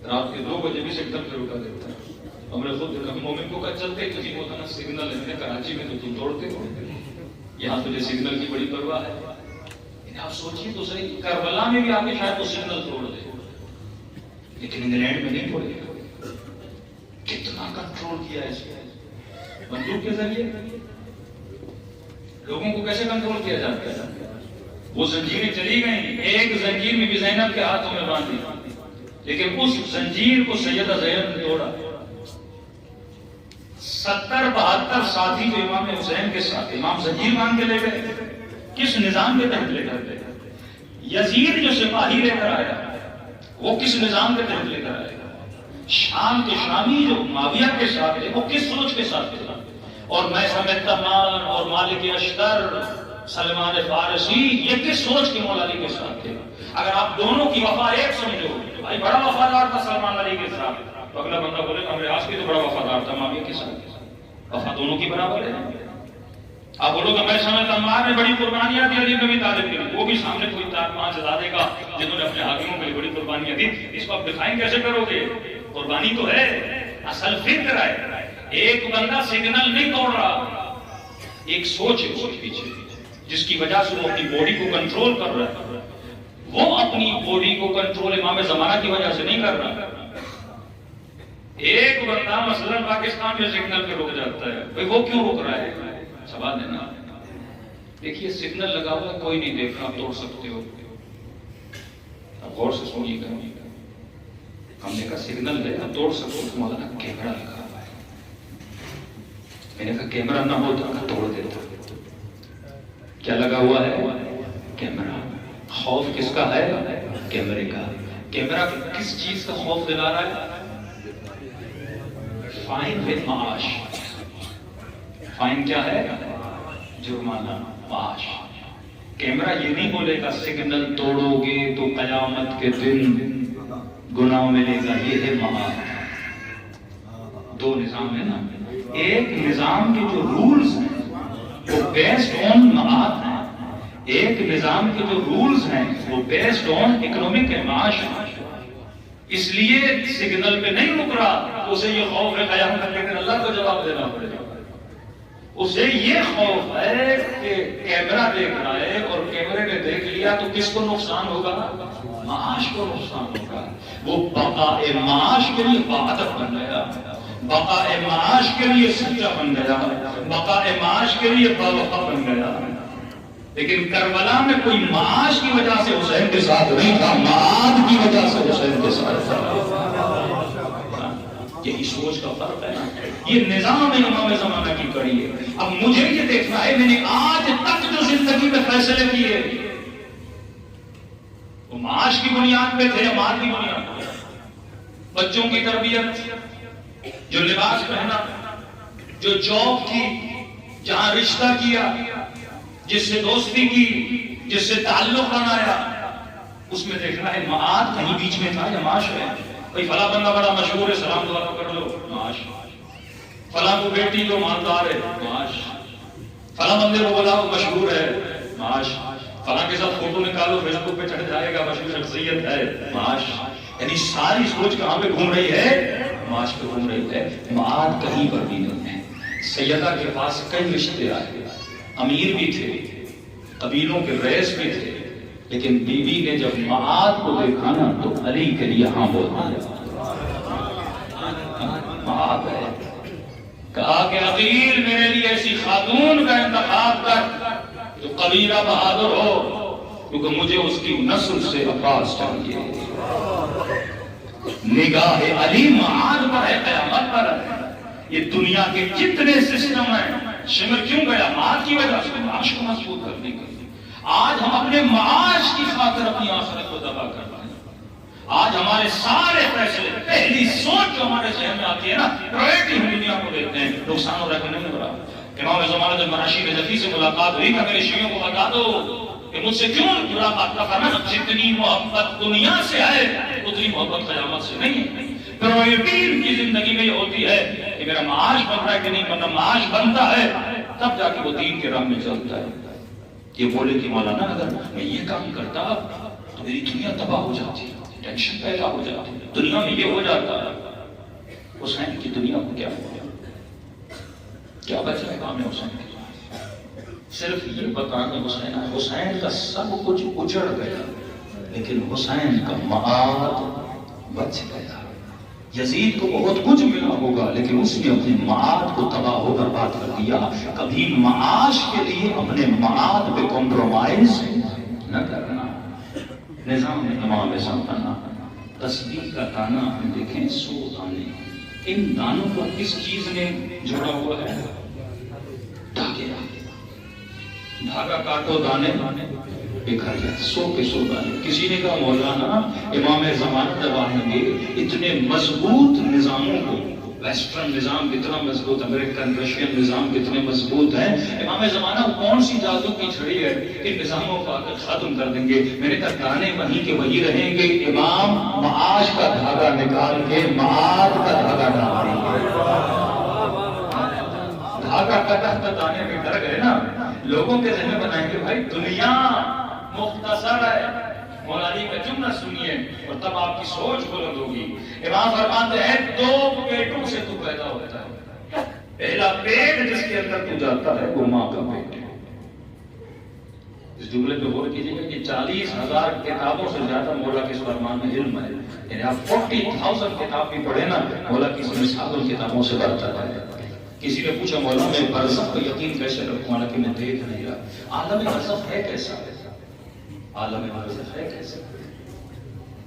رات کے 2 بجے بھی سگنل پہ رکا دیتا ہے. ہم نے خود مومن کو کہا چلتے تجھے ہوتا نا سگنل ہے کراچی میں تو تم توڑتے ہو، یہاں تجھے سگنل کی بڑی پرواہ ہے. آپ سوچیے تو صحیح، کربلا میں بھی آپ کے شاید وہ سگنل توڑ دے، لیکن انگلینڈ میں نہیں توڑے. کتنا کنٹرول کیا ہے اس کو بندوق کے ذریعے. لوگوں کو کیسے کنٹرول کیا جاتا ہے؟ وہ زنجیریں چلی گئیں، ایک زنجیر میں بھی زینب کے ہاتھوں میں باندھی، لیکن اس زنجیر کو سیدہ زینب نے توڑا. 70-72 ساتھی جو امام حسین کے ساتھ امام زنجیر باندھ کے لے گئے. کس نظام کے تحت لے کر گئے؟ یزید جو سپاہی لے کر آیا وہ کس نظام کے تحت لے کر آئے؟ شام کے شامی جو معاویہ کے ساتھ تھے وہ کس سوچ کے ساتھ تھے؟ اور میں تمان اور مالک اشتر، سلمان فارسی، یہ کس سوچ کے مولا علی کے ساتھ تھے؟ اگر آپ دونوں کی وفا ایک سمجھو، بھائی بڑا وفادار تھا سلمان علی کے ساتھ، تو اگلا بندہ بولے امر عاص بھی تو بڑا وفادار تھا معاویہ کے ساتھ. وفا دونوں کی برابر ہے. آپ بولو کہ میں سمجھتا عمار نے بڑی قربانیاں دی علی بن ابی طالب کے لیے، وہ بھی سامنے کوئی 4-5 زادے کا جنہوں نے اپنے حاکموں کے لیے بڑی قربانیاں دی. اس کو آپ دکھائیں کیسے کرو گے؟ قربانی تو ہے، اصل فکر ہے. ایک بندہ سگنل نہیں توڑ رہا، ایک سوچ ہے اس کے پیچھے جس کی وجہ سے وہ اپنی باڈی کو کنٹرول کر رہا ہے. وہ اپنی باڈی کو کنٹرول امام زمانہ کی وجہ سے نہیں کر رہا. ایک بندہ مثلا پاکستان میں سگنل پہ رک جاتا ہے، بھائی وہ کیوں رک رہا ہے؟ سوال ہے نا. دیکھیے سگنل لگا ہوا کوئی نہیں دیکھ رہا، آپ توڑ سکتے ہو. اب غور سے سنیے گا. ہم نے کہا سگنل ہے توڑ سکتے ہو، مولانا کیمرہ لگا ہوا ہے. میں نے کہا کیمرہ نہ ہو تو توڑ دیتا. کیا لگا ہوا ہے؟ کیمرہ. خوف کس کا ہے؟ کیمرے کا. کیمرہ کس چیز کا خوف دلا رہا ہے؟ فائن ود معاش. فائن کیا ہے؟ جرمانہ، معاش۔ کیمرہ یہ نہیں بولے گا سگنل توڑو گے تو قیامت کے دن گناہ ملے گا، یہ ہے معاد۔ دو نظام ہے نا، ایک نظام کے جو رولز ہیں وہ بیسڈ آن معاد ہیں، ایک نظام کے جو رولز ہیں وہ بیسڈ آن اکنامک معاش ہیں۔ اس لیے سگنل پہ نہیں رک رہا، اسے یہ خوف ہے قیامت کے دن اللہ کو جواب دینا پڑے گا۔ اسے یہ خوف ہے کہ کیمرہ دیکھ رہا ہے اور کیمرے نے دیکھ لیا تو کس کو نقصان ہوگا؟ معاش کو نقصان ہوگا۔ وہ بقاء معاش کے لیے وعدت بن گیا، بقاء معاش کے لیے سچا بن گیا، بقاء معاش کے لیے باوفا بن گیا۔ لیکن کربلا میں کوئی معاش کی وجہ سے حسین کے ساتھ نہیں تھا، معاد کی وجہ سے حسین کے ساتھ تھا۔ یہی سوچ کا فرق ہے نا، یہ نظام امام زمانہ کی کڑی ہے۔ اب مجھے یہ دیکھنا ہے میں نے آج تک جو زندگی میں فیصلے کیے وہ معاش کی بنیاد پہ تھے یا مال کی بنیاد پہ؟ بچوں کی تربیت، جو لباس پہنا، جو جاب کی، جہاں رشتہ کیا، جس سے دوستی کی، جس سے تعلق بنایا، اس میں دیکھنا ہے معاد کہیں بیچ میں تھا یا معاش ہے؟ بھئی فلاں بندہ بڑا مشہور ہے، سلام دعا کر لو، معاش۔ فلاں کو بیٹی تو مالدار ہے، معاش۔ فلاں بندے کو بلاؤ مشہور ہے، معاش۔ فلاں کے ساتھ فوٹو نکالو فیس بک پہ چڑھ جائے گا، مشہور شخصیت ہے، معاش۔ یعنی ساری سوچ کہاں پہ گھوم رہی ہے؟ معاش پہ گھوم رہی ہے، معاد کہیں پر بھی نہیں ہے۔ سیدہ کے پاس کئی رشتے آئے، امیر بھی تھے، قبیلوں کے رئیس بھی تھے، لیکن بی بی نے جب معاد کو دیکھا نا تو علی کے لیے ہاں بول دیا، معاد ہے۔ کہا کہ عقیل میرے لیے ایسی خاتون کا انتخاب کر جو قبیلہ بہادر ہو، کیونکہ مجھے اس کی نسل سے عباس چاہیے۔ نگاہ علی معاد پر ہے، قیامت پر ہے۔ یہ دنیا کے جتنے سسٹم ہیں شمر کیوں گیا؟ معاد کی وجہ سے، معاش کو مضبوط کرنے کے لیے۔ آج ہم اپنے معاش کی خاطر اپنی آخرت کو تباہ کر رہے ہیں۔ آج ہمارے سارے فیصلے، پہلی سوچ جو ہمارے ذہن میں آتی ہے نا، پرائرٹی ہم دنیا کو دیتے ہیں، نقصان ہو رہا ہے نہیں ہو رہا۔ امام زمانہ جب مناشی نجفی سے ملاقات ہوئی کہ میرے شیعوں کو بتا دو کہ مجھ سے کیوں ملاقات کرنا، جتنی محبت دنیا سے ہے اتنی محبت قیامت سے نہیں ہے۔ پرائرٹی کی زندگی میں یہ ہوتی ہے کہ میرا معاش بن رہا ہے کہ نہیں بننا، معاش بنتا ہے تب جا کے وہ دین کے راہ میں چلتا ہے۔ یہ بولے کہ مولانا اگر میں یہ کام کرتا تو میری دنیا تباہ ہو جاتی، ٹینشن پیدا ہو جاتی، دنیا میں یہ ہو جاتا۔ حسین کی دنیا کو کیا ہو گیا؟ کیا بچا کام ہے حسین کے؟ صرف یہ بتانا حسین کا سب کچھ اجڑ گیا لیکن حسین کا معاد بچ گیا۔ یزید کو بہت کچھ ملا ہوگا لیکن اس نے اپنے معاد کو تباہ ہو برباد کر دیا۔ کبھی معاش کے لیے اپنے معاد پہ کمپرومائز نہ کرنا۔ نظام امام زمانہ، تسبیح کا دانہ ہم دیکھیں، 100 دانے، ان دانوں کو کس چیز نے جوڑا ہوا ہے؟ دھاگے۔ دھاگا کاٹو دانے بکھر جائے، 100 کے 100 دانے۔ کسی نے کہا مولانا امام زمانہ جب آئیں گے اتنے مضبوط نظاموں کو، ویسٹرن نظام کتنا مضبوط، امریکن رشین نظام کتنے مضبوط ہیں، امام زمانہ کون سی جادو کی چھڑی ہے کہ نظاموں کو ختم کر دیں گے؟ میں نے کہا دانے وہیں کے وہی رہیں گے، امام معاش کا دھاگا نکال کے معاد کا دھاگا ڈال دیں گے۔ دھاگا کٹا تو دانے میں ڈر گئے نا، لوگوں کے ذہن میں بنائیں گے بھائی دنیا مختصر ہے۔ مولانا کا جملہ سنیے اور تب آپ کی سوچ بلند ہوگی۔ امام فرماتے ہیں 2 پیٹوں سے تو پیدا ہوتا ہے، پہلا پیٹ جس کے اندر تو جاتا ہے وہ ماں کا پیٹ ہے۔ اس جملے پہ غور کیجیے گا کہ 40,000 کتابوں سے زیادہ مولا کے اس فرمان میں علم ہے، یعنی آپ 40,000 کتاب بھی پڑھیں نا، مولا کی اس مثال کتابوں سے برتا ہے۔ کسی نے پوچھا مولا میں برزخ پر یقین کیسے رکھوں، مولا کہ میں دیکھ نہیں رہا، عالم برزخ ہے کیسا، عالم برزخ ہے کیسا؟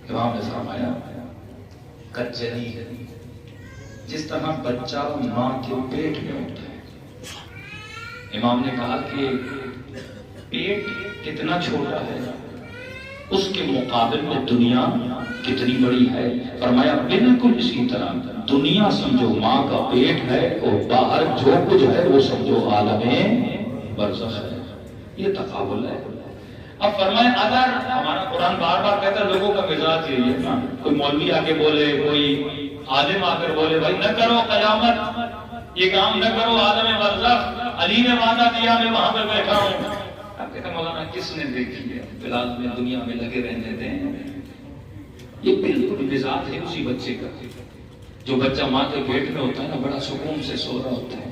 امام نے فرمایا کجلی، جس طرح بچہ ماں کے پیٹ میں ہوتا ہے۔ امام نے کہا کہ پیٹ کتنا چھوٹا ہے اس کے مقابل میں دنیا کتنی بڑی ہے. فرمایا بالکل اسی طرح دنیا سمجھو ماں کا پیٹ ہے اور باہر جو کچھ ہے وہ سمجھو عالم برزخ ہے. یہ تقابل ہے. اب فرمائیں اگر ہمارا قرآن بار بار کہتا ہے لوگوں کا مزاج یہی ہے نا, کوئی مولوی آ کے بولے, کوئی عالم آ کر بولے بھائی نہ کرو قیامت, یہ کام نہ کرو عالم برزخ, علی نے وعدہ دیا میں وہاں پہ بیٹھا ہوں. اب کہتے ہیں مولانا کس نے دیکھی ہے, فی الحال میں دنیا میں لگے رہنے دیں. یہ بالکل مزاج ہے اسی بچے کا. جو بچہ ماں کے پیٹ میں ہوتا ہے نا بڑا سکون سے سو رہا ہوتا ہے.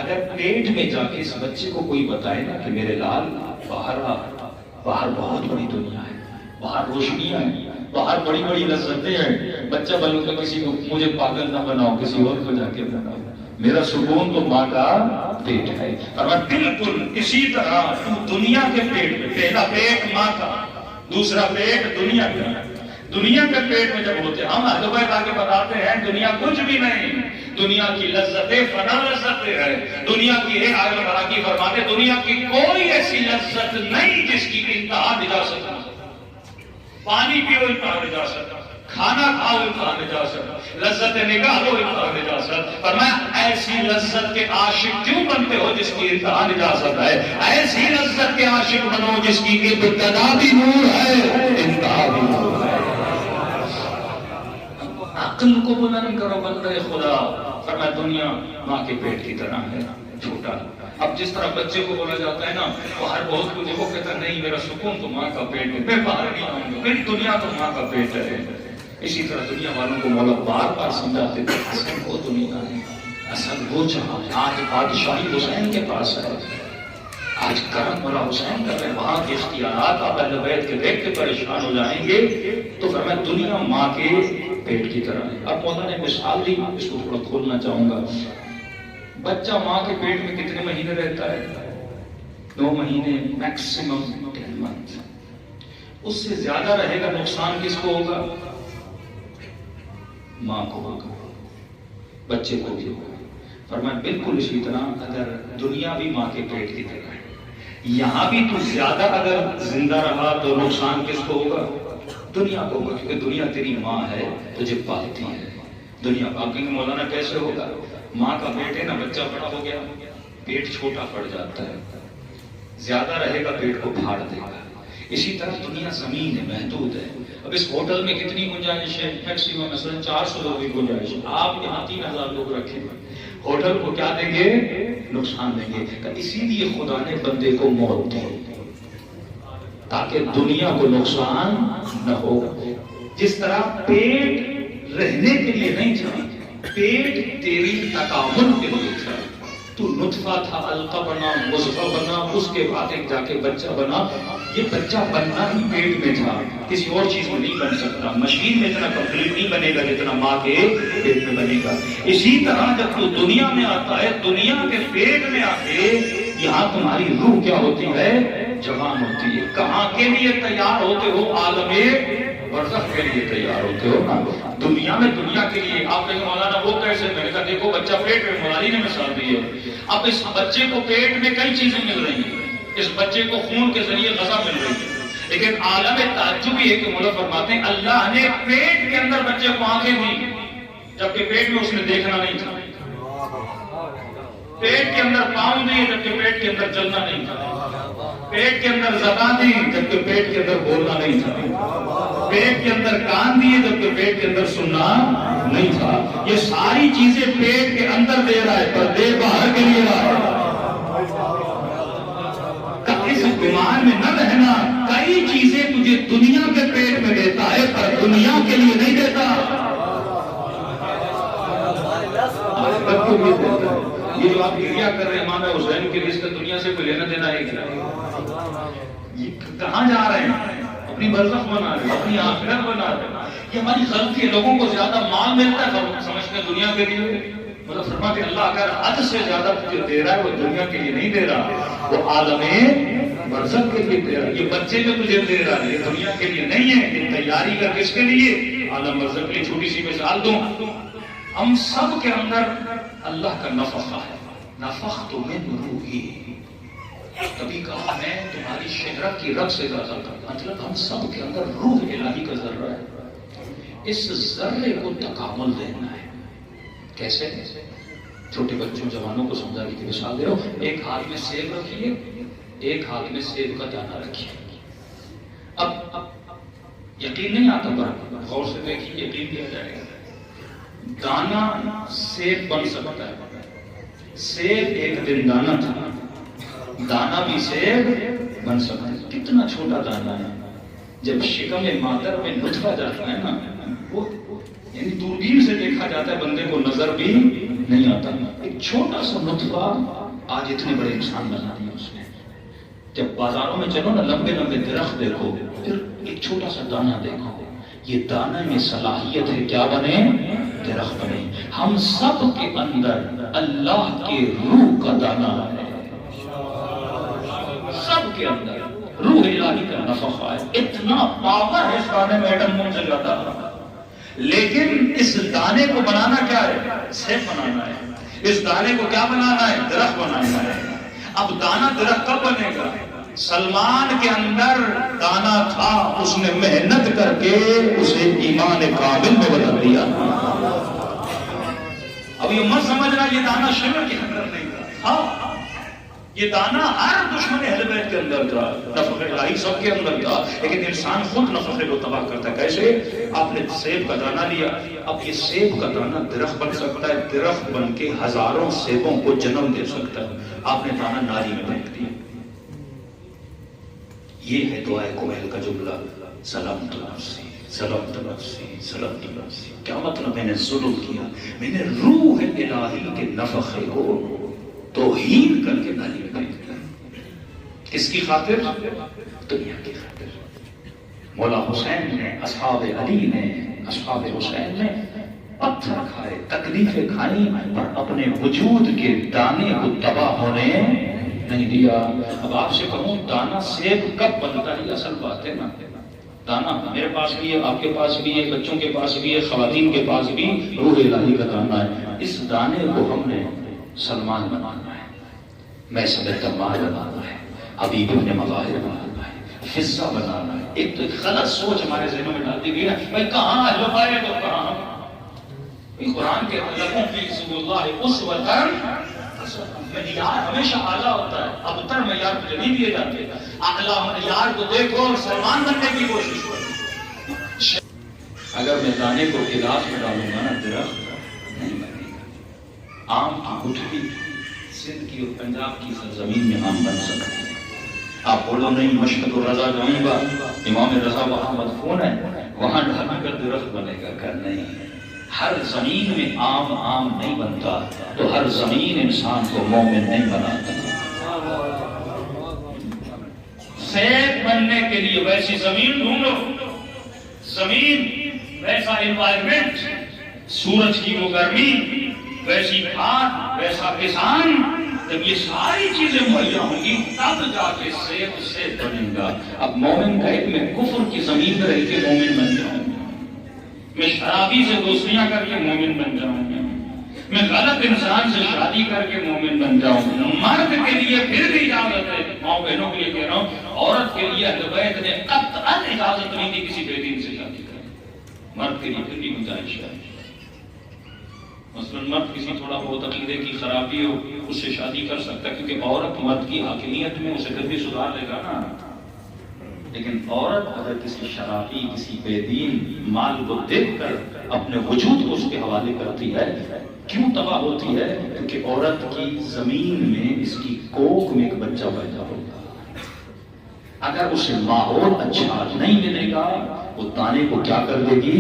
اگر پیٹ میں جا کے اس بچے کو کوئی بتائے نا کہ میرے لال باہر بہت بڑی دنیا ہے, باہر روشنیاں ہیں, باہر بڑی بڑی لذتیں ہیں, بچہ بولوں گا کسی کو مجھے پاگل نہ بناؤ, کسی اور کو جا کے بناؤ, میرا سکون تو ماں کا پیٹ ہے. اور بالکل اسی طرح دنیا کے پیٹ میں, پہلا پیٹ ماں کا, دوسرا پیٹ دنیا کا. دنیا کے پیٹ میں جب ہوتے ہم ادب آ کے بتاتے ہیں دنیا کچھ بھی نہیں, دنیا کی لذتیں فنا لذتیں ہے. دنیا کی ہے آگے بڑھا کی فرماتے دنیا کی کوئی ایسی لذت نہیں جس کی انتہا نجاست نہ ہو. پانی پیو انتہا نجاست, کھانا کھاؤ انتہا نجاست, لذت نگاہ لو انتہا نجاست. فرمایا ایسی لذت کے عاشق کیوں بنتے ہو جس کی انتہا نجاست ہے, ایسی لذت کے عاشق بنو جس کی ابتدا بھی نور ہے انتہا بھی نور ہے. عقل کو بلند کرو بندے خدا. فرمایا دنیا ماں کے پیٹ کی طرح ہے, چھوٹا. اب جس طرح بچے کو بولا جاتا ہے نا باہر بہت کچھ, وہ کہتا ہے نہیں میرا سکون تو ماں کا پیٹ ہے, میں باہر نہیں آؤں گا, میری دنیا تو ماں کا پیٹ ہے. اسی طرح دنیا والوں کو مولا بار بار سمجھاتے تھے اصل وہ دنیا ہے, اصل وہ جہاں. آج بادشاہی حسین کے پاس ہے, آج کرم والا حسین کر رہے ہیں, وہاں کے اختیارات آپ اہل بیت کے دیکھ کے پریشان ہو جائیں گے. تو فرمایا دنیا ماں کے پیٹ کی طرح ہے. اب مولانا نے مثال دی, اس کو تھوڑا کھولنا چاہوں گا. بچہ ماں کے پیٹ میں کتنے مہینے رہتا ہے؟ 9 مہینے, میکسیمم 10 منتھ. اس سے زیادہ رہے گا نقصان کس کو ہوگا؟ ماں کو ہوگا, بچے کو بھی ہوگا. فرمایا بالکل اسی طرح اگر دنیا بھی ماں کے پیٹ کی طرح ہے, یہاں بھی تو زیادہ اگر زندہ رہا تو نقصان کس کو ہوگا؟ دنیا کو ہوگا, کیونکہ دنیا تیری ماں ہے, تجھے پالتی ہے. دنیا باقی مولانا کیسے ہوگا؟ ماں کا پیٹ ہے نا, بچہ بڑا ہو گیا, پیٹ چھوٹا پڑ جاتا ہے, زیادہ رہے گا پیٹ کو پھاڑ دے گا. اسی طرح دنیا زمین ہے, محدود ہے. اب اس ہوٹل میں کتنی گنجائش ہے؟ میکسیمم مثلا 400 لوگوں کی گنجائش ہے. آپ یہاں 3000 لوگ رکھیں گے, ہوٹل کو کیا دیں گے؟ نقصان دیں گے. اسی لیے خدا نے بندے کو موت دی تاکہ دنیا کو نقصان نہ ہو. جس طرح پیٹ رہنے کے لیے نہیں تھا, پیٹ تیری تکامل کے لیے تھا. تو نطفہ تھا, علقہ بنا, مضغہ بنا, اس کے بعد ایک جا کے بچہ بنا. یہ بچہ بننا ہی پیٹ میں تھا, کسی اور چیز میں نہیں بن سکتا. مشین میں اتنا کمپلیٹ نہیں بنے گا جتنا ماں کے پیٹ میں بنے گا. اسی طرح جب تو دنیا میں آتا ہے, دنیا کے پیٹ میں آ کے یہاں تمہاری روح کیا ہوتی ہے؟ جوان ہوتی ہے. کہاں کے لیے تیار ہوتے ہو؟ عالم برزخ کے لیے تیار ہوتے ہو نا. دنیا میں دنیا کے لیے. آپ کہیں مولانا وہ کیسے؟ میں نے کہا دیکھو بچہ پیٹ میں, مولانا نے مثال دی ہے. اب اس بچے کو پیٹ میں کئی چیزیں مل رہی ہیں, اس بچے کو خون کے ذریعے غذا مل رہی ہے, لیکن عالم تعجب یہ ہے کہ مولا فرماتے ہیں اللہ نے پیٹ کے اندر بچے کو آنکھیں دی, جبکہ پیٹ میں اس نے دیکھنا نہیں تھا. پیٹ کے اندر پاؤں دیے جبکہ پیٹ کے اندر چلنا نہیں تھا. پیٹ کے اندر زبان دی جبکہ پیٹ کے اندر بولنا نہیں تھا. پیٹ کے اندر کان دیے جبکہ پیٹ کے اندر سننا نہیں تھا. یہ ساری چیزیں پیٹ کے اندر دے رہا ہے, پر دے باہر کے لیے رہا ہے. اس بیمار میں نہ رہنا. کئی چیزیں تجھے دنیا کے پیٹ میں دیتا ہے پر دنیا کے لیے نہیں دیتا. یہ جو آپ گریا کر رہے ہیں امام حسین کے لیے, اس کا دنیا سے کوئی لینا دینا ہے کیا؟ یہ کہاں جا رہے ہیں؟ اپنی برزخ بنا رہے ہیں, اپنی آخرت بنا رہے ہیں. یہ ہماری غلطی ہے. لوگوں کو زیادہ مال ملتا ہے سمجھتے ہیں دنیا کے لیے. مطلب فرماتے اللہ اگر حد سے زیادہ تجھے دے رہا ہے وہ دنیا کے لیے نہیں دے رہا, وہ عالم برزخ کے لیے دے رہا ہے. یہ بچے جو تجھے دے رہا ہے یہ دنیا کے لیے نہیں ہے. یہ تیاری کر کس کے لیے؟ عالم برزخ کے لیے. چھوٹی سی مثال دوں, ہم سب کے اندر اللہ کا نفخہ ہے. نفخت من روحی, کبھی کہا میں تمہاری شہرت کی رگ سے غذا کرتا. مطلب ہم سب کے اندر روح الہی کا ذرہ ہے. اس ذرے کو تکامل دینا ہے. کیسے؟ چھوٹے بچوں جوانوں کو سمجھانے کی مثال دے رہا ہوں. ایک ہاتھ میں سیب رکھیے، ایک ہاتھ میں سیب کا دانہ رکھیے. اب یقین نہیں آتا پر غور سے دیکھیے، یقین کیا جائے گا. دانہ سیب بن سکتا ہے. سیب ایک دن دانہ تھا، دانہ بھی سیب بن سکتا ہے. کتنا چھوٹا دانہ ہے. جب شکم مادر میں نطفہ جاتا ہے نا، وہ یعنی دوربین سے دیکھا جاتا ہے، بندے کو نظر بھی نہیں آتا. ایک چھوٹا سا نطفہ آج اتنے بڑے انسان بنا دیا اس نے. جب بازاروں میں چلو نا، لمبے لمبے درخت دیکھو، پھر ایک چھوٹا سا دانہ دیکھو. یہ دانہ میں صلاحیت ہے کیا بنے؟ درخت بنے. ہم سب کے اندر اللہ کے روح کا دانہ ہے. سب کے اندر روح الہی کا نفخہ ہے. اتنا پاور ہے اس دانے میں، ایٹم بم سے زیادہ. لیکن اس دانے کو بنانا کیا ہے؟ سیب بنانا ہے. اس دانے کو کیا بنانا ہے؟ درخت بنانا ہے. اب دانہ درخت کب بنے گا؟ سلمان کے اندر دانہ تھا، اس نے محنت کر کے اسے ایمان کامل میں بدل دیا. اب یہ مت سمجھنا یہ دانہ شرک کے اندر نہیں تھا. ہاں، یہ دانہ ہر دشمن اہل بیت کے اندر تھا، نفخ الہی سب کے اندر تھا. لیکن انسان خود نفخ کو تباہ کرتا ہے. کیسے؟ آپ نے سیب کا دانہ لیا، اب یہ سیب کا دانہ درخت بن سکتا ہے. درخت بن کے ہزاروں سیبوں کو جنم دے سکتا ہے. آپ نے دانہ نالی میں پھینک دیا. یہ ہے دعائے کوئل کا جملہ، سلامت نفسی سلامت نفسی سلامت نفسی. کیا مطلب؟ میں نے ظلم کیا، میں نے روح الہی کے نفخے کو توہین کر کے نالی میں پھینک دیا. کس کی خاطر؟ دنیا کی خاطر. مولا حسین نے، اصحاب علی نے، اصحاب حسین نے پتھر کھائے، تکلیفیں کھائیں، پر اپنے وجود کے دانے کو تباہ ہونے نہیں دیا. اب آپ سے کہوں دانہ سیب کب بنتا ہے؟ اصل بات ہے نا. دانہ میرے پاس بھی ہے، آپ کے پاس بھی ہے، بچوں کے پاس بھی ہے، خواتین کے پاس بھی روح الہی کا دانہ ہے. اس دانے کو ہم نے سلمان بنانا ہے، میثم تمار بنانا ہے، حبیب ابن مظاہر بنانا ہے، فضہ بنانا ہے. ایک تو غلط سوچ ہمارے ذہنوں میں ڈال دی گئی ہے، بھائی کہاں اہل بیت تو کہاں. قرآن کے لکم فی رسول اللہ اسوۃ، معیار ہمیشہ اعلیٰ ہوتا ہے. ابتر معیار مجھے نہیں دیے جاتے. اعلیٰ معیار کو دیکھو اور سلمان بننے کی کوشش کرو. اگر میں دانے کو گلاس میں ڈالوں گا نا، درخت نہیں بنے گا. آم کی گٹھلی سندھ کی اور پنجاب کی سرزمین میں آم بن سکتے ہیں. آپ بولو نہیں مشہد الرضا جائیں گا، امام رضا وہاں مدفون ہے، وہاں ڈھانا کر درخت بنے گا. کر نہیں. ہر زمین میں آم نہیں بنتا، تو ہر زمین انسان کو مومن نہیں بناتا. سیب بننے کے لیے ویسی زمین ڈھونڈو، زمین ویسا انوائرمنٹ، سورج کی وہ گرمی، ویسی کھاد، ویسا کسان. جب یہ ساری چیزیں مہیا ہوں گی تب جا کے سیب سے بنے گا. اب مومن کا ایک میں کفر کی زمین پر رہ کے مومن بن جاؤں گا، میں شرابی سے دوستیاں کر کے مومن بن جاؤں گا، میں غلط انسان سے شادی کر کے مومن بن جاؤں گا. مرد کے لیے پھر بھی اجازت ہے، ماں بہنوں کے لیے کہہ رہا ہوں، عورت کے لیے اہل بیت نے قطعاً اجازت نہیں دی کسی بے دین سے شادی کرنے. مرد کے لیے پھر بھی گنجائش ہے. مثلاً مرد کسی تھوڑا بہت عقیدے کی خرابی ہو اس سے شادی کر سکتا ہے، کیونکہ عورت مرد کی حاکمیت میں اسے پھر بھی سدھار لے گا نا. لیکن عورت اگر کسی شرابی، کسی بے دین مال کو دیکھ کر اپنے وجود کو اس کے حوالے کرتی ہے، کیوں تباہ ہوتی ہے؟ کیونکہ عورت کی زمین میں، اس کی کوکھ میں ایک بچہ پیدا ہوگا. اگر اسے ماحول اچھا نہیں ملے گا، وہ دانے کو کیا کر دے گی؟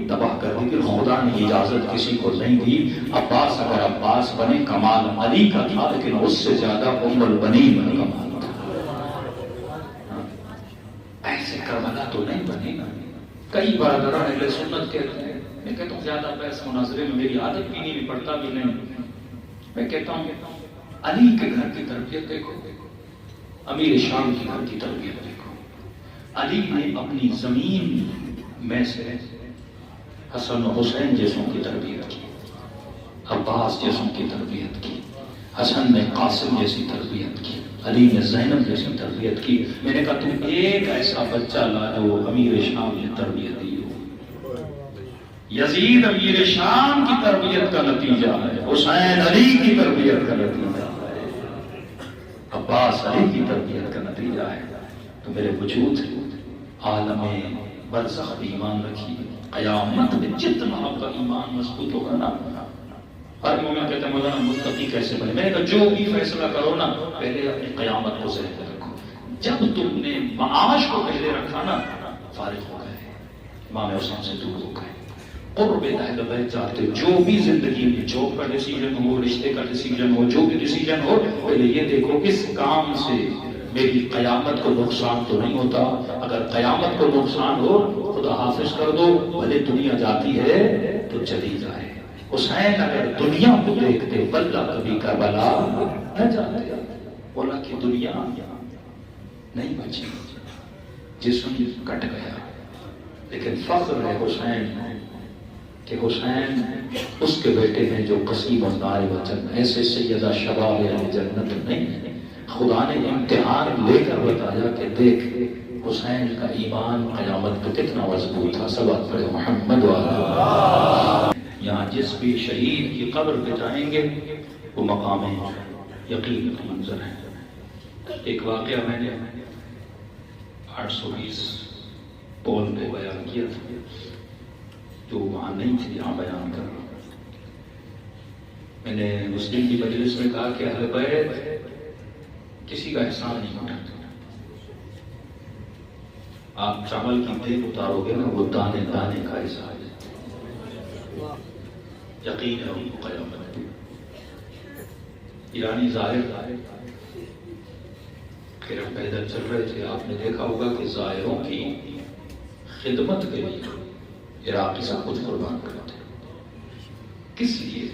تباہ کر دے گی. خدا نے اجازت کسی کو نہیں دی. عباس اگر عباس بنے، کمال علی کا تھا، لیکن اس سے زیادہ ام البنین کا کمال. ایسے کربلا تو نہیں بنے گا. کئی برادران اہل سنت کہتے ہیں، میں کہتا ہوں زیادہ بحث مناظرے میں میری عادت بھی نہیں، پڑھتا بھی نہیں. میں کہتا ہوں علی کے گھر کی تربیت دیکھو، امیر شام کے گھر کی تربیت دیکھو. علی نے اپنی زمین میں سے حسن و حسین جیسوں کی تربیت کی، عباس جیسوں کی تربیت کی، حسن نے قاسم جیسی تربیت کی، علی نے زینب جیسی تربیت کی. میں نے کہا تم ایک ایسا بچہ لا وہ امیر شام نے تربیت دی ہو. یزید امیر شام کی تربیت کا نتیجہ ہے، حسین علی کی تربیت کا نتیجہ ہے، عباس علی کی تربیت کا نتیجہ ہے۔ تو میرے وجود عالم برزخ بھی ایمان رکھیے، قیامت میں جتنا آپ کا ایمان مضبوط ہوگا نا، ہر مومن کہتے ہیں مولانا متقی کیسے بنے؟ میں نے کہا جو بھی فیصلہ کرو نا پہلے اپنی قیامت کو ذہن میں رکھو۔ جب تم نے معاش کو پہلے رکھا نا فارغ ہو گئے، امام حسین سے دور ہو گئے، قرب اہل بیت چاہتے ہو۔ جو بھی زندگی میں جاب کا ڈیسیجن ہو، رشتے کا ڈیسیجن ہو، جو بھی ڈیسیجن ہو، پہلے یہ دیکھو اس کام سے میری قیامت کو نقصان تو نہیں ہوتا۔ اگر قیامت کو نقصان ہو خدا حافظ کر دو، بھلے دنیا جاتی ہے تو چلی جائے۔ حسین اگر دنیا کو دیکھتے واللہ کبھی کربلا نہ جاتے، بولا کہ دنیا نہیں بچی، جسم کٹ گیا، لیکن فخر ہے حسین کہ حسین اس کے بیٹے ہیں جو قسیم النار وجن، ایسے سیدہ شباب اہل جنت نہیں۔ خدا نے امتحان لے کر بتایا کہ دیکھ حسین کا ایمان قیامت پہ کتنا مضبوط تھا۔ صلوات پڑھے محمد وعلیہ۔ یہاں جس بھی شہید کی قبر پہ جائیں گے وہ مقام یقین کا منظر ہے۔ ایک واقعہ میں نے 820 پول پہ بیان کیا تھا، جو وہاں نہیں تھی یہاں بیان کر رہا ہوں۔ میں نے اس دن کی مجلس میں کہا کہ اہل بیت کسی کا احسان نہیں اٹھاتے۔ آپ چاول کی دیگ اتارو گے نا وہ دانے دانے کا احسان ہے، یقین ہے ان کو قیامت۔ ایرانی ظاہر پھر ہم پیدل چل رہے تھے، آپ نے دیکھا ہوگا کہ ظاہروں کی خدمت کے لیے عراقی سب کچھ قربان کرتے ہیں۔ کس لیے؟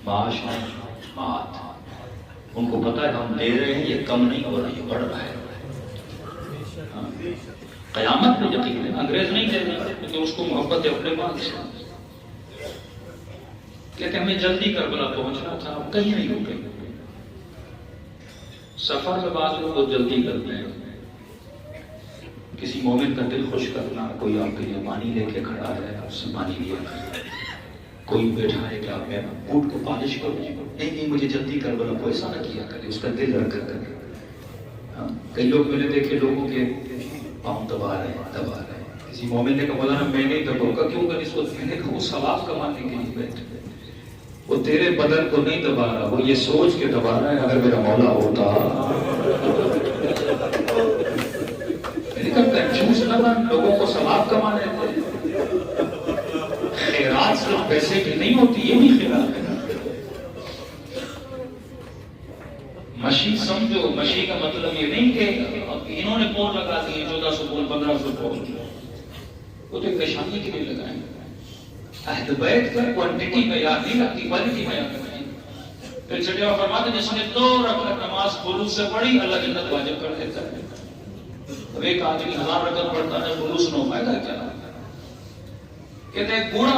معاش ہے، مات۔ ان کو پتا ہے ہم دے رہے ہیں، یہ کم نہیں ہو رہا، یہ بڑھ رہا ہے۔ قیامت میں یقین ہے، انگریز نہیں دے رہا کیونکہ اس کو محبت ہے اپنے مال سے۔ کہتے ہمیں جلدی کربلا پہنچنا تھا، ہم کہیں نہیں رکے۔ سفر میں بعض لوگ بہت جلدی کرتے ہیں، کسی مومن کا دل خوش کرنا، کوئی آپ کے لیے پانی لے کے کھڑا ہے، آپ سے پانی لیا، کوئی بیٹھا ہے کہ آپ میں بوٹ کو پالش کرو، نہیں مجھے جلدی کربلا کو ایسا نہ کیا کرے، اس کا دل رکھ کر۔ کئی لوگ میں نے دیکھے لوگوں کے پاؤں دبا رہے ہیں، کسی مومن نے کہا مولانا میں نہیں دباؤں گا، کیوں کر اس کو؟ میں نے کہا وہ ثواب کمانے کے لیے بیٹھے، وہ تیرے بدن کو نہیں دبا رہا، وہ یہ سوچ کے دبا رہا ہے اگر میرا مولا ہوتا۔ میں نے کہا کنجوس نہ بن، لوگوں کو ثواب کمانے دے۔ خیرات صرف پیسے کی نہیں ہوتی، یہ بھی خیرات ہے۔ مشی سمجھو، مشی کا مطلب یہ نہیں کہ انہوں نے پول لگا دیے 1400 پول 1500 پول، وہ تو ایک نشانی کے لیے لگائیں۔ اہل بیت کا کوانٹٹی معیار نہیں رکھتی، کوالٹی معیار رکھتی۔ پھر چٹیوا فرماتے جس نے 2 رکعت نماز خلوص سے پڑھی اللہ جنت واجب کر دیتا ہے۔ اب ایک آدمی 1000 رکعت پڑھتا ہے خلوص نہ ہو فائدہ کیا؟ کہتے ہیں بوڑھا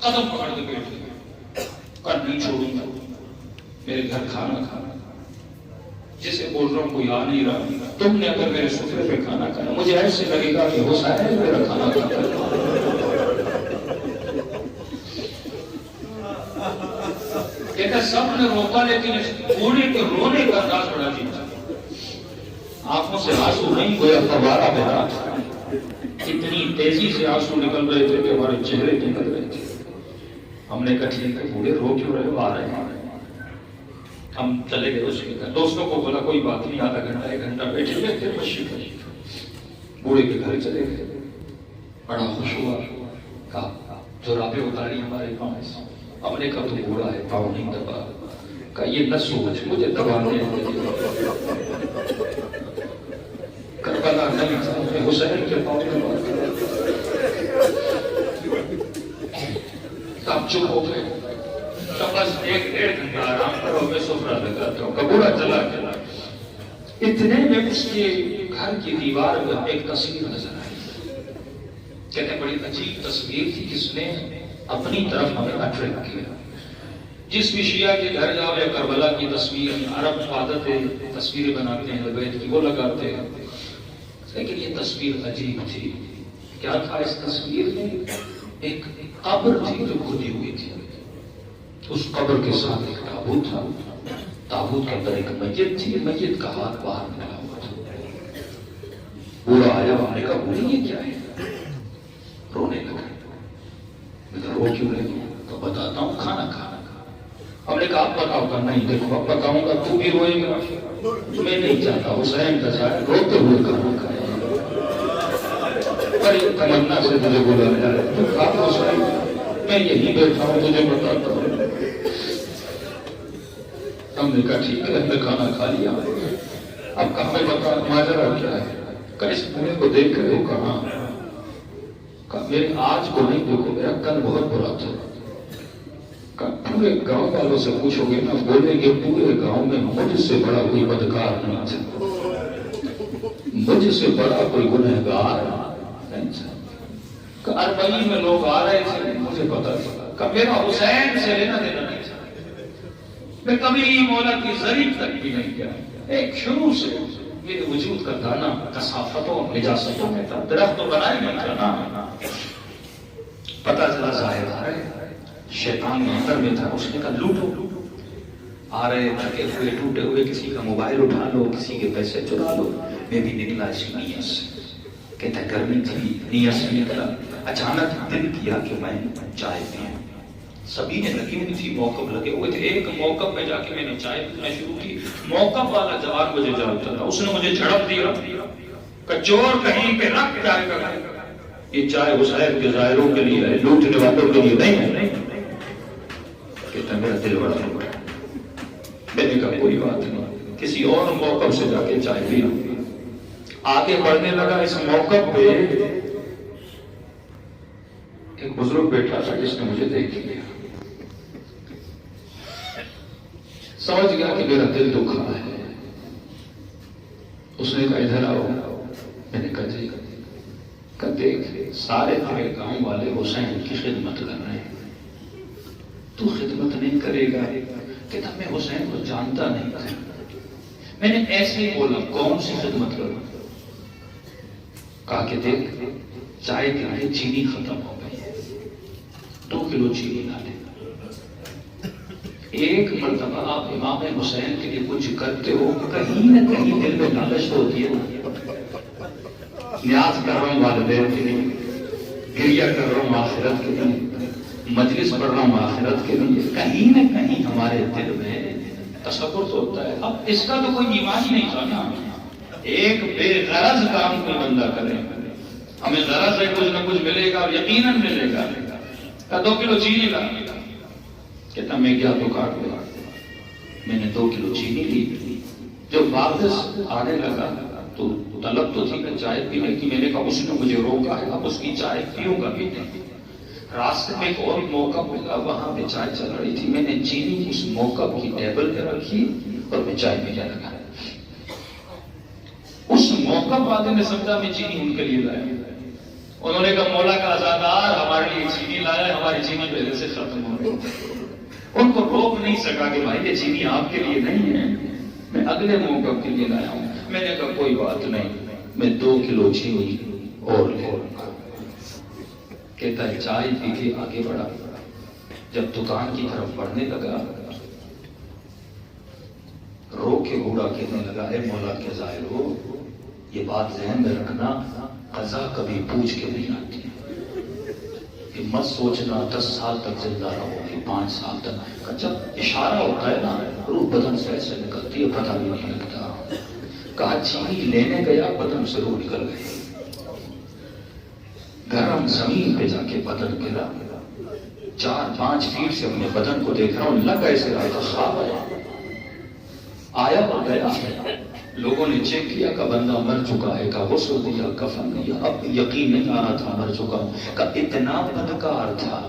قدم پکڑ کے بیٹھ گیا، کر نہیں چھوڑوں گا، میرے گھر کھانا کھانا، جسے بول رہا ہوں کوئی آ نہیں رہا، تم نے اگر میرے سفرے پہ کھانا کھانا مجھے ایسے لگے گا کہ حسین میرا کھانا کھانا۔ کہتا سب نے روکا لیکن اس بوڑھے کے رونے کا انداز بڑا عجیب تھا، آنکھوں سے آنسو نہیں گویا فوارہ بہ رہا تھا، اتنی تیزی سے آنسو نکل رہے تھے کہ ہمارے چہرے نکل رہے تھے۔ ہم نے کہا ٹھیک ہے بوڑھے رو کیوں رہے ہو؟ آ رہے ہیں۔ ہم چلے گئے اس کے گھر، دوستوں کو بولا کوئی بات نہیں، آدھا گھنٹہ 1 گھنٹہ بیٹھے گئے، پھر مشی کری۔ بوڑھے کے گھر چلے گئے، بڑا خوش ہوا، کہا جو رابطے اتاری ہمارے پاؤں سے۔ ہم نے کہا تو بوڑھا ہے پاؤں نہیں دبا، کہا یہ نہ سوچ مجھے دبانے کربلا نہیں تھا، میں حسین کے پاؤں دبا۔ تب چپ ہو گئے، تب بس 1-1.5 گھنٹہ آرام کرو، میں سفرہ لگاتا ہوں۔ کبوڑا چلا گیا، اتنے میں اس کے گھر کی دیوار میں ایک تصویر نظر آئی۔ کہتے ہیں بڑی عجیب تصویر تھی، جس نے اپنی طرف ہمیں اٹریکٹ کیا۔ جس بھی شیعہ کے گھر جاؤ یا کربلا کی تصویر، عرب عادت ہے تصویریں بناتے ہیں بیت کی، وہ لگاتے ہیں، لیکن یہ تصویر عجیب تھی۔ کیا تھا اس تصویر میں؟ ایک قبر تھی جو کھدی ہوئی تھی، اس قبر کے ساتھ ایک تابوت تھا، تابوت کے اندر ایک مسجد تھی، مسجد کا ہاتھ باہر نکلا ہوا تھا۔ بوڑھا آیا، ہم نے کہا بوڑھی یہ کیا ہے؟ رونے لگا۔ میں نے کہا رو کیوں رہی؟ تو بتاتا ہوں، کھانا کھانا۔ ہم نے کہا آپ بتاؤ گا؟ نہیں، دیکھو اب بتاؤں گا تو بھی روئے گا، میں نہیں چاہتا حسین کا ظاہر روتے ہوئے کھانا کھائے۔ بڑی تمنا سے تجھے بولا جائے تو کھا حسین، میں یہی بیٹھا ہوں تجھے بتاتا ہوں۔ ہم نے کہا ٹھیک ہے، ہم نے کھانا کھا لیا، اب کہاں میں بتا ماجرا کیا ہے؟ کہ اس بوڑھے کو دیکھ رہے ہو؟ کہاں؟ کہا میرے آج کو نہیں، دیکھو میرا کل بہت برا تھا۔ پورے گاؤں والوں سے پوچھو گے نا، بولیں گے پورے گاؤں میں مجھ سے بڑا کوئی بدکار نہیں تھا، مجھ سے بڑا کوئی گنہگار نہیں تھا۔ اربعین میں لوگ آ رہے تھے، مجھے پتا تھا کہ میرا حسین سے لینا دینا نہیں تھا، میں کبھی مولا کی ضریب تک بھی نہیں کیا۔ ایک شروع سے میرے وجود کا دانا کثافتوں نجاستوں میں تھا، درخت تو بنائے نہیں تھا نا۔ پتا چلا ظاہر آ رہے، شیطان اندر میں تھا، اس نے کہا لوٹو۔ آ رہے تھکے ہوئے ٹوٹے ہوئے، کسی کا موبائل اٹھا لو، کسی کے پیسے چرا لو۔ میں بھی نکلا اسی نیت سے، کہتا ہے گرمی تھی، نیت سے نکلا۔ اچانک دل کیا کہ میں چائے پیوں، سبھی نے لگی ہوئی تھی، موقف لگے ہوئے تھے، ایک موقف میں جا کے میں نے چائے پینا شروع کی۔ موقف والا جوان مجھے جانتا تھا، اس نے مجھے جھڑپ دیا کہ چور کہیں پہ رکھ چائے کا، یہ چائے حسین کے ظاہروں کے لیے ہے، لوٹنے والوں کے لیے نہیں ہے۔ کہتا میرا دل بڑا ٹوٹا۔ میں نے کہا کوئی بات نہیں، کسی اور موقف سے جا کے چائے پیا۔ آگے بڑھنے لگا، اس موقف پہ ایک بزرگ بیٹھا تھا جس نے مجھے دیکھ لیا، سمجھ گیا کہ میرا دل دکھا ہے۔ اس نے کہا ادھر آؤ۔ میں نے کہا جی۔ کہ دیکھ سارے تیرے گاؤں والے حسین کی خدمت کر رہے ہیں، تو خدمت نہیں کرے گا؟ کہتا میں حسین کو جانتا نہیں تھا۔ میں نے ایسے ہی بولا کون سی خدمت کروں؟ کہا کہ دیکھ چائے کے لیے چینی ختم ہو گئی ہے، 2 کلو چینی لا لے۔ ایک مرتبہ آپ امام حسین کے لیے کچھ کرتے ہو، کہیں نہ کہیں دل میں لالچ ہوتی ہے نا، نیاز کر رہا ہوں والدین کے لیے، گریہ کر رہا ہوں آخرت کے لیے، مجلس پڑھ رہا ہوں آخرت کے لیے، کہیں نہ کہیں ہمارے دل میں تصور تو ہوتا ہے۔ اب اس کا تو کوئی ایمان ہی نہیں تھا نا، ایک بے غرض کام کوئی بندہ کرے، ہمیں غرض ہے کچھ نہ کچھ ملے گا اور یقیناً ملے گا۔ کہ 2 کلو چینی لا۔ کہتا میں گیا دکان پہ، میں نے 2 کلو چینی لی۔ جب واپس آنے لگا تو طلب تو تھی کہ چائے پینے کی، میں نے کہا اس نے مجھے روکا ہے، اب اس کی چائے پیوں گا بھی نہیں۔ راستے میں ایک اور موقع ملا، وہاں پہ چائے چل رہی تھی، میں نے چینی اس موقع کی ٹیبل پہ رکھی اور میں چائے پینے لگا۔ اس موقع والے نے سمجھا میں چینی ان کے لیے لایا، انہوں نے کہا مولا کا عزادار ہمارے لیے چینی لایا ہے، ہماری چینی پہلے سے ختم ہو گئی۔ ان کو روک نہیں سکا کہ بھائی یہ چینی آپ کے لیے نہیں ہے، میں اگلے موقع کے لیے لایا ہوں۔ میں نے کہا کوئی بات نہیں، میں 2 کلو چینی اور لے لوں گا۔ کہتا ہے چائے پی کے آگے بڑھا، جب دکان کی طرف بڑھنے لگا رو کے بوڑھا کہنے لگا اے مولا کے ظاہر ہو، یہ بات ذہن میں رکھنا، قضا کبھی پوچھ کے نہیں آتی، یہ مت سوچنا 10 سال تک زندہ رہو گے، 5 سال تک۔ جب اشارہ ہوتا ہے نا، روح بدن سے ایسے نکلتی ہے، پتہ بھی نہیں لگتا۔ کہا چینی لینے گیا، بدن سے روح نکل گئی، گرم زمین پہ جا کے بدن گرا، 4-5 فیٹ سے اپنے بدن کو دیکھ رہا ہوں، لگ ایسے رہا تھا خواب آیا اور گیا۔ لوگوں نے چیک کیا کہ بندہ مر چکا ہے، کہ غسل دیا، کفن دیا، اب یقین نہیں آ رہا تھا مر چکا ہوں، کہ اتنا بدکار تھا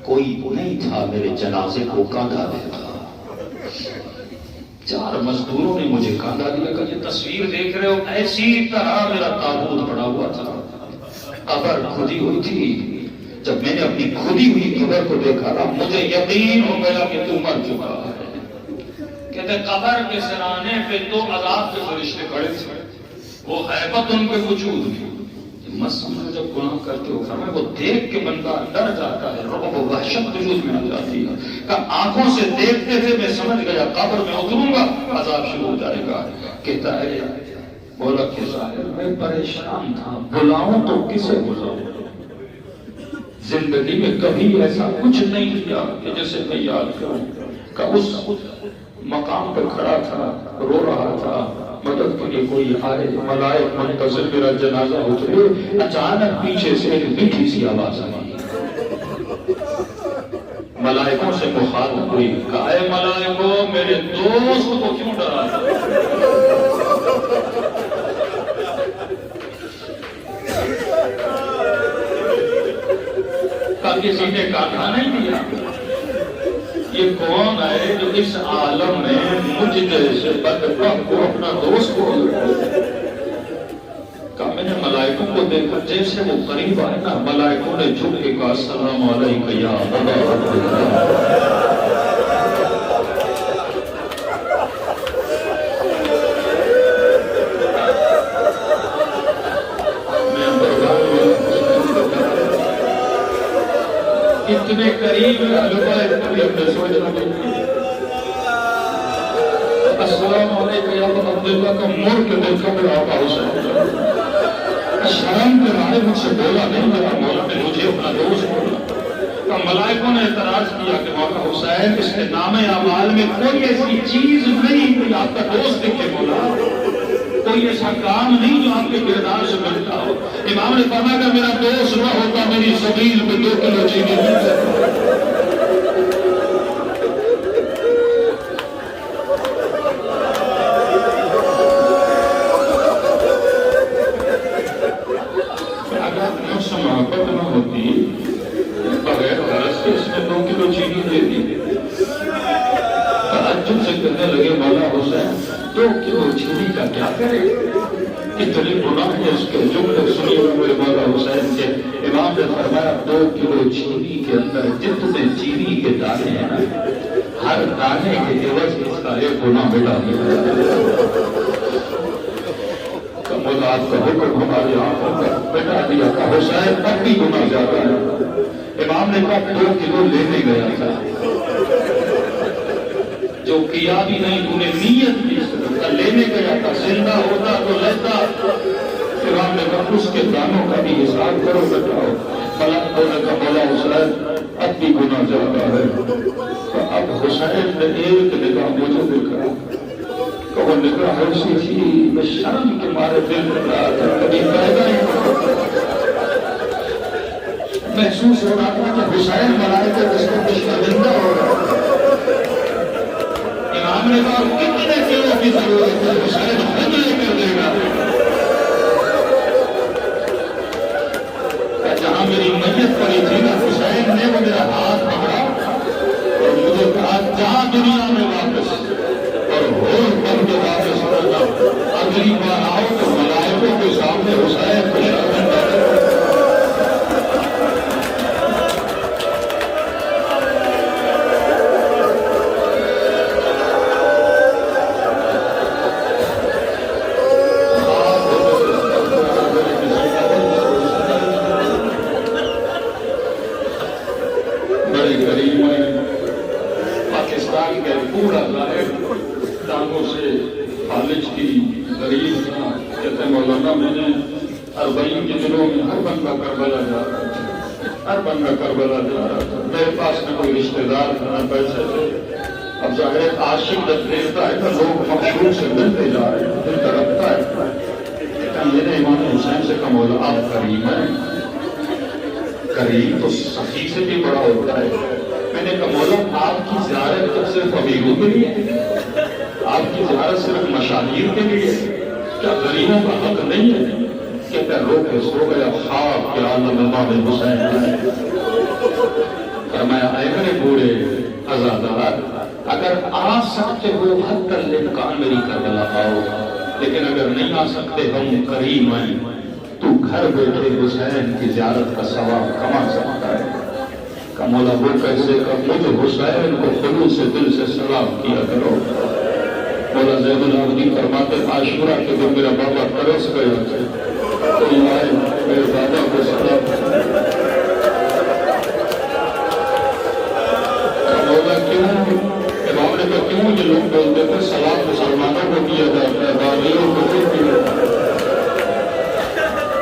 کوئی نہیں تھا میرے جنازے کو کاندھا دیتا۔ 4 مزدوروں نے مجھے کاندھا دیا کہ یہ تصویر دیکھ رہے ہو، ایسی طرح میرا تابوت پڑا ہوا تھا، قبر کھدی ہوئی تھی۔ جب میں نے اپنی کھدی ہوئی قبر کو دیکھا نا، مجھے یقین ہو گیا کہ تو مر چکا ہے۔ کہتے قبر کے سرانے پہ 2 عذاب کے فرشتے کھڑے تھے، وہ ہیبت ان کے وجود میں، مت سمجھو جب گناہ کرتے ہو فرمایا وہ دیکھ کے بندہ ڈر جاتا ہے، رعب و وحشت وجود میں آ جاتی ہے کہ آنکھوں سے دیکھتے تھے میں سمجھ گیا قبر میں اتروں گا عذاب شروع ہو جائے گا. کہتا ہے مولا کے صاحب میں پریشان تھا، بلاؤں تو کسے بلاؤں؟ زندگی میں کبھی ایسا کچھ نہیں کیا کہ جیسے میں یاد کروں کہ اس مقام پر کھڑا تھا، رو رہا تھا، مدد کے لیے کوئی آئے، ملائک منتظر میرا جنازہ اترے. اچانک پیچھے سے ایک میٹھی سی آواز آئی، ملائکوں سے مخاطب ہوئی، کہا اے ملائکوں میرے دوست کو کیوں ڈراتے؟ کسی نے کہا نہیں دیا یہ کون ہے جو اس عالم میں مجھ جیسے بدبخت کو اپنا دوست بول رہا ہے؟ کہا میں نے ملائکوں کو دیکھا جیسے وہ قریب آئے نا، ملائکوں نے جھک کے کہا السلام علیکم یا ابا عبداللہ. اتنے قریب السلام علیکم یا ابا عبداللہ کا مر کے دیکھا میرا آقا حسین شرم کے مارے مجھ سے بولا نہیں، میرا مولا نے مجھے اپنا دوست بولا. ملائکوں نے اعتراض کیا کہ مولا حسین اس کے نام اعمال میں کوئی ایسی چیز نہیں کہ آپ کا دوست دیکھے مولا، کوئی ایسا کام نہیں جو آپ کے کردار سے ملتا ہو. امام نے فرمایا کہ میرا دوست نہ ہوتا میری سبیل میں 2 کلو چینی مل جاتی. اگر نفس محبت نہ ہوتی بغیر غرض کے اس میں 2 کلو چینی دے دی. تعجب سے کہنے لگے مولا حسین 2 کلو چینی کا کیا کرے؟ اتنے گناہ ہے اس کے جملے سنی ہوئے مولا حسین کے. امام نے فرمایا 2 کلو چینی کے اندر جتنے چینی کے دانے ہیں نا، ہر دانے کے عوض اس کا ایک گناہ مٹا دیا. مولا آپ کا حکم ہماری آنکھوں پر مٹا دیا کہ حسین اب بھی گناہ زیادہ ہے. امام نے کہا 2 کلو لینے گیا تھا، جو کیا بھی نہیں تو نے نیت بھی کا لینے گیا تھا، زندہ ہوتا تو لیتا. امام نے کہا اس کے دانوں کا بھی حساب کرو بتاؤ. ملائکوں نے کہا مولا حسین اب بھی گناہ زیادہ ہے. تو اب حسین نے ایک نگاہ مجھے دیکھا کہ وہ نگاہ ایسی تھی میں شرم کے مارے دل میں رہا تھا کبھی پیدا ہی محسوس ہو رہا تھا کہ حسین ملائکہ جس کو کچھ زندہ ہو رہا ہے. امام نے کہا کتنے کلو کی ضرورت ہے؟ حسین خود لے کر دے گا. جہاں میری میت پڑی تھی نا حسین نے وہ میرا ہاتھ پکڑا اور مجھے کہا جہاں دنیا میں واپس اور ہور بن کے واپس کرنا، اگلی بار آؤ تو ملائکوں کے سامنے حسین کو شامل کرے. پاکستان کے پورا ظاہر ٹانگوں سے فالج کی غریب تھا. کہتے ہیں مولانا میں نے 40 کے دنوں میں ہر بندہ کربلا جا رہا تھا، ہر بندہ کربلا جا رہا تھا. میرے پاس نہ کوئی رشتے دار تھا نہ پیسے تھے. اب ظاہر عاشق جب دیکھتا ہے تو لوگ مخشوق سے ملتے جا رہے ہیں، دل تڑپتا ہے. میں نے امام حسین سے کہا مولا آپ کریم ہیں، کریم تو سخی سے بھی بڑا ہوتا ہے. میں نے کہا مولا آپ کی زیارت تو صرف امیروں کے لیے، آپ کی زیارت صرف مشاہیر کے لیے، کیا غریبوں کا حق نہیں ہے؟ کہتا رو کے سو گیا خواب کے عالم امام حسین. فرمایا اے میرے بوڑھے عزادار اگر آ سکتے ہو حد الامکان میری کربلا آؤ، لیکن اگر نہیں آ سکتے ہم کریم ہیں تو گھر بیٹھے حسین کی زیارت کا ثواب کما سکتا ہے. کہ مولا وہ کیسے کہ مجھے حسین کو خلوص سے دل سے سلام کیا کرو. مولا زین العابدین فرماتے عاشورہ کے دن میرا بابا ترس گیا تھا میرے دادا کو سلام مولا کیوں امام نے کہا کیوں یہ لوگ بولتے تھے سلام مسلمانوں کو کیا جاتا ہے باغیوں کو نہیں کیا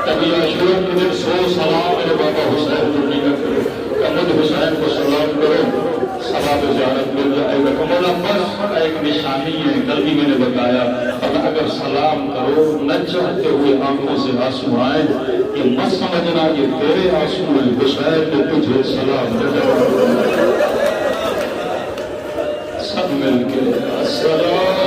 کبھی عاشورہ کے دن 100 سلام میرے بابا حسین کو کیا کرو کمد حسین کو سلام کرو سلام زیارت مل جائے گا مولا بس ایک نشانی ہے کل بھی میں نے بتایا اگر سلام کرو نہ چاہتے ہوئے آنکھوں سے آنسو آئے یہ مت سمجھنا یہ تیرے آنسو ہیں حسین نے تجھے سلام دیا سب مل کے السلام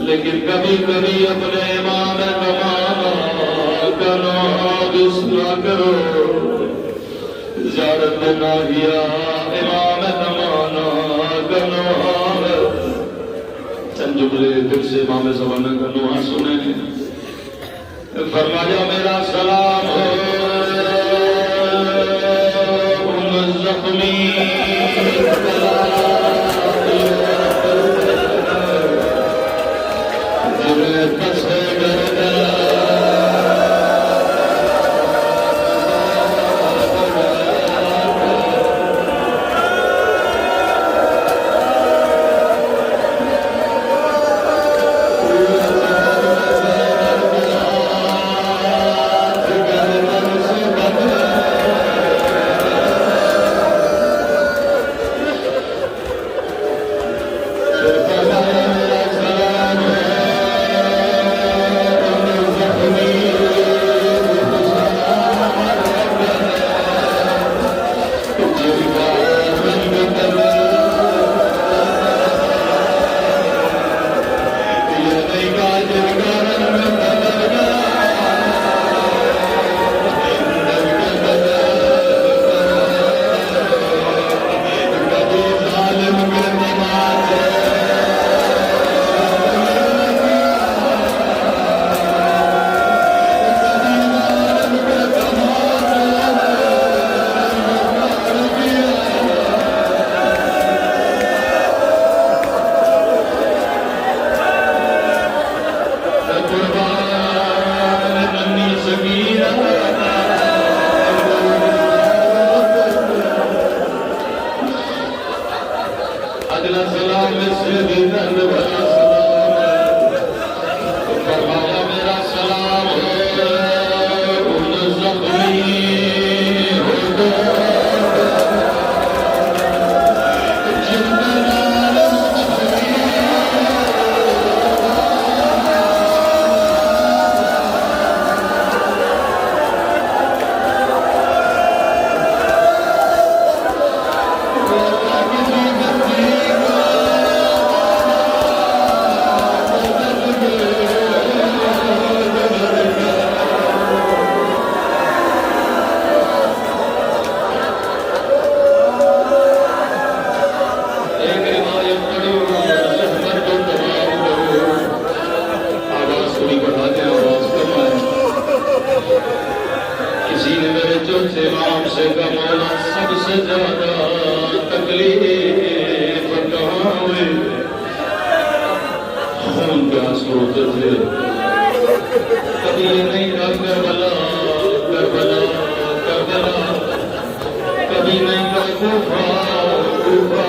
لیکن کبھی کبھی اپنے امام زمانہ کا نوحادث نہ کرو زیارت نہ کیا امام زمانہ کا نوحادث چند جملے پھر سے امام زمانہ کا نوحہ سنیں فرمایا میرا سلام ہو ان زخمی چوتھے امام سے کہا مولا سب سے زیادہ تکلیف کہاں ہوئی؟ خون کے آنسو ہوتے تھے. کبھی یہ نہیں کہا کربلا کربلا کربلا، کبھی نہیں کہا کوفہ کوفہ،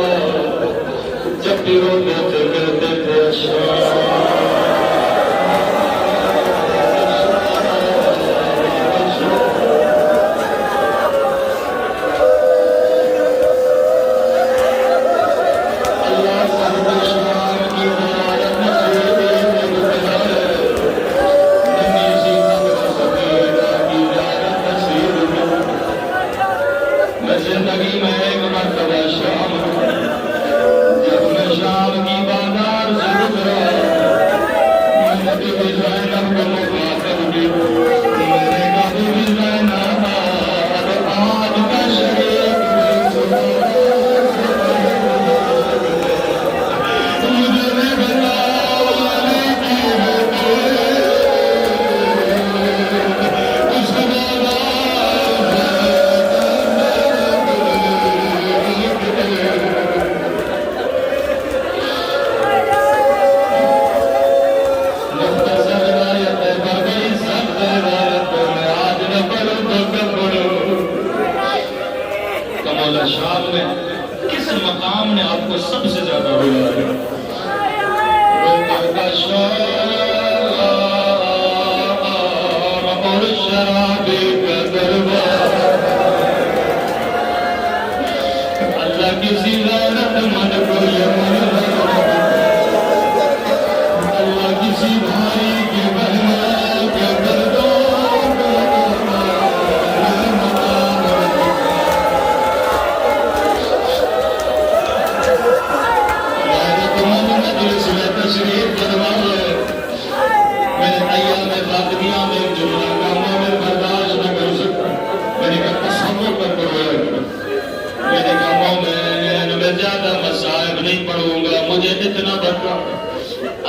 جب بھی روتے تھے کہتے تھے اشرار.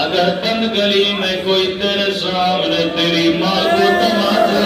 اگر بند گلی میں کوئی تیرے سامنے تیری ماں کو تماچا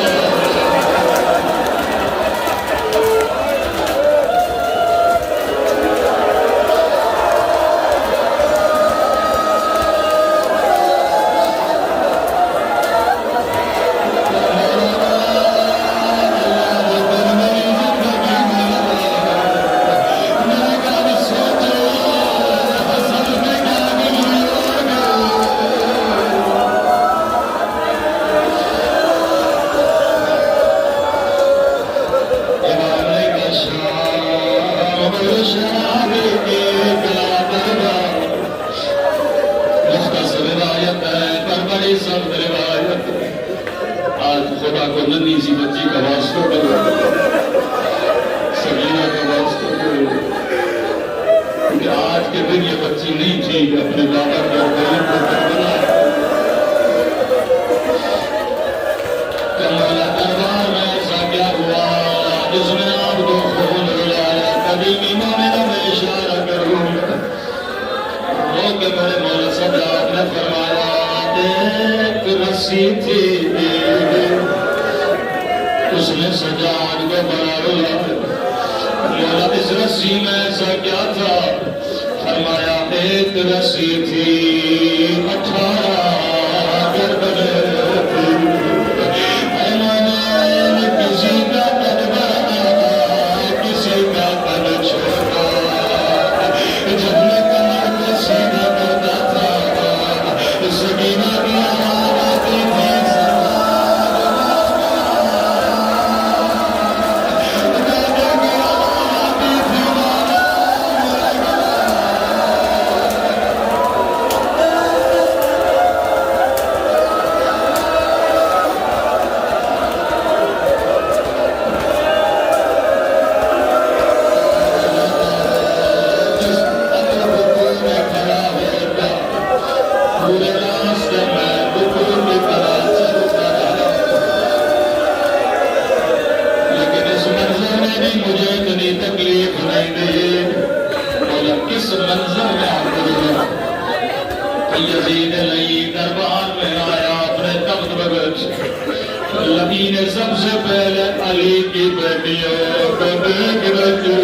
نبی نے سب سے پہلے علی کی بیٹیوں کو دیکھ رکھا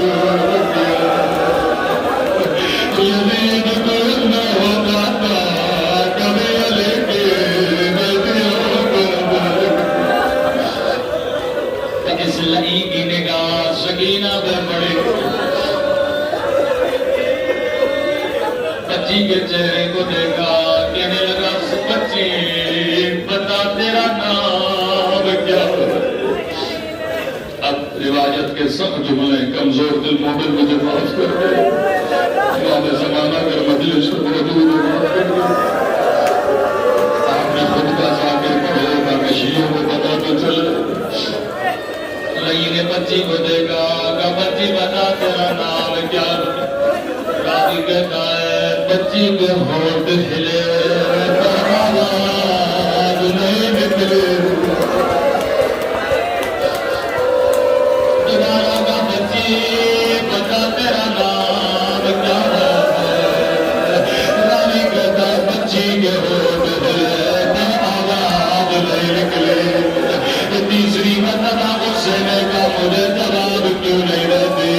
یزید کو نہ ہوتا تھا کبھی علی کی بیٹیوں کو دیکھ اس لئی کی نگاہ سکینہ پہ پڑی بچی کے چہرے کو دیکھا کہنے لگا بچی بتا تیرا نام کیا اب روایت کے سخت جملے کمزور دل مومن مجھے معاف کر دے امام زمانہ کر مجلس موجود معاف کر دے آپ نے خود کا ذاکر پڑھے تاکہ شیعوں کو پتا تو چلے لئی نے بچی کو دیکھا کہ بچی بتا تیرا نام کیا راوی کہتا ہے بچی کے ہونٹ ہلے آواز نہیں نکلے دوبارہ کا بچی بتا تیرا نام کیا ہے راوی کہتا ہے بچی کے ہونٹ ہلے آواز نہیں نکلے تیسری مرتبہ غصے میں کا مجھے جواب کیوں نہیں دیتے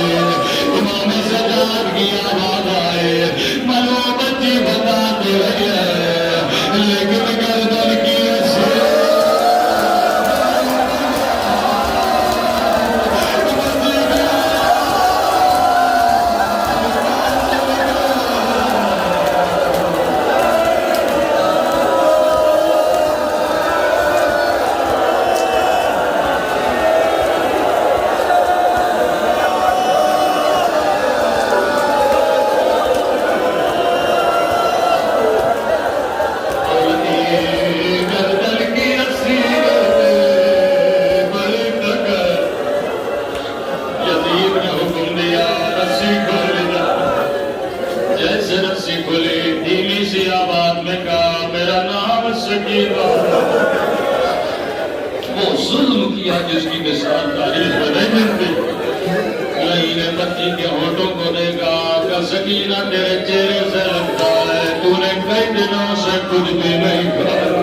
امام سجاد کی آواز آئے ملو بچی بتاتے رہی ہے لیکن گردن کی جس کی مثال تاریخ میں نہیں ملتی لئی نے بچی کے ہونٹوں کو دیکھا کہ سکینہ تیرے چہرے سے لگتا ہے تو نے کئی دنوں سے کچھ بھی نہیں کھایا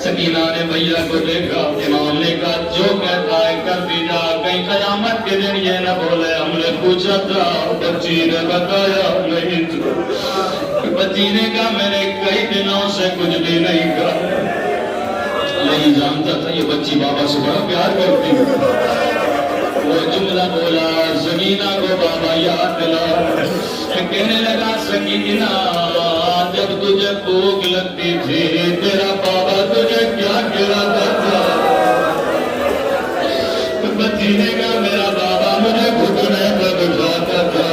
سکینہ نے بھیا کو دیکھا امام نے کہا جو کہتا ہے کر دی جا کہیں قیامت کے دن یہ نہ بولے ہم نے پوچھا تھا بچی نے بتایا نہیں بچی نے کہا میں نے کئی دنوں سے کچھ بھی نہیں کھایا نہیں جانتا تھا یہ بچی بابا سے بڑا پیار کرتی وہ جملہ بولا سکینہ کو بابا یاد دلا کہنے لگا سکینہ جب تجھے بھوک لگتی تھی تیرا بابا تجھے کیا کھلاتا تھا بچی نے کہا میرا بابا مجھے گھٹنے پر بٹھاتا تھا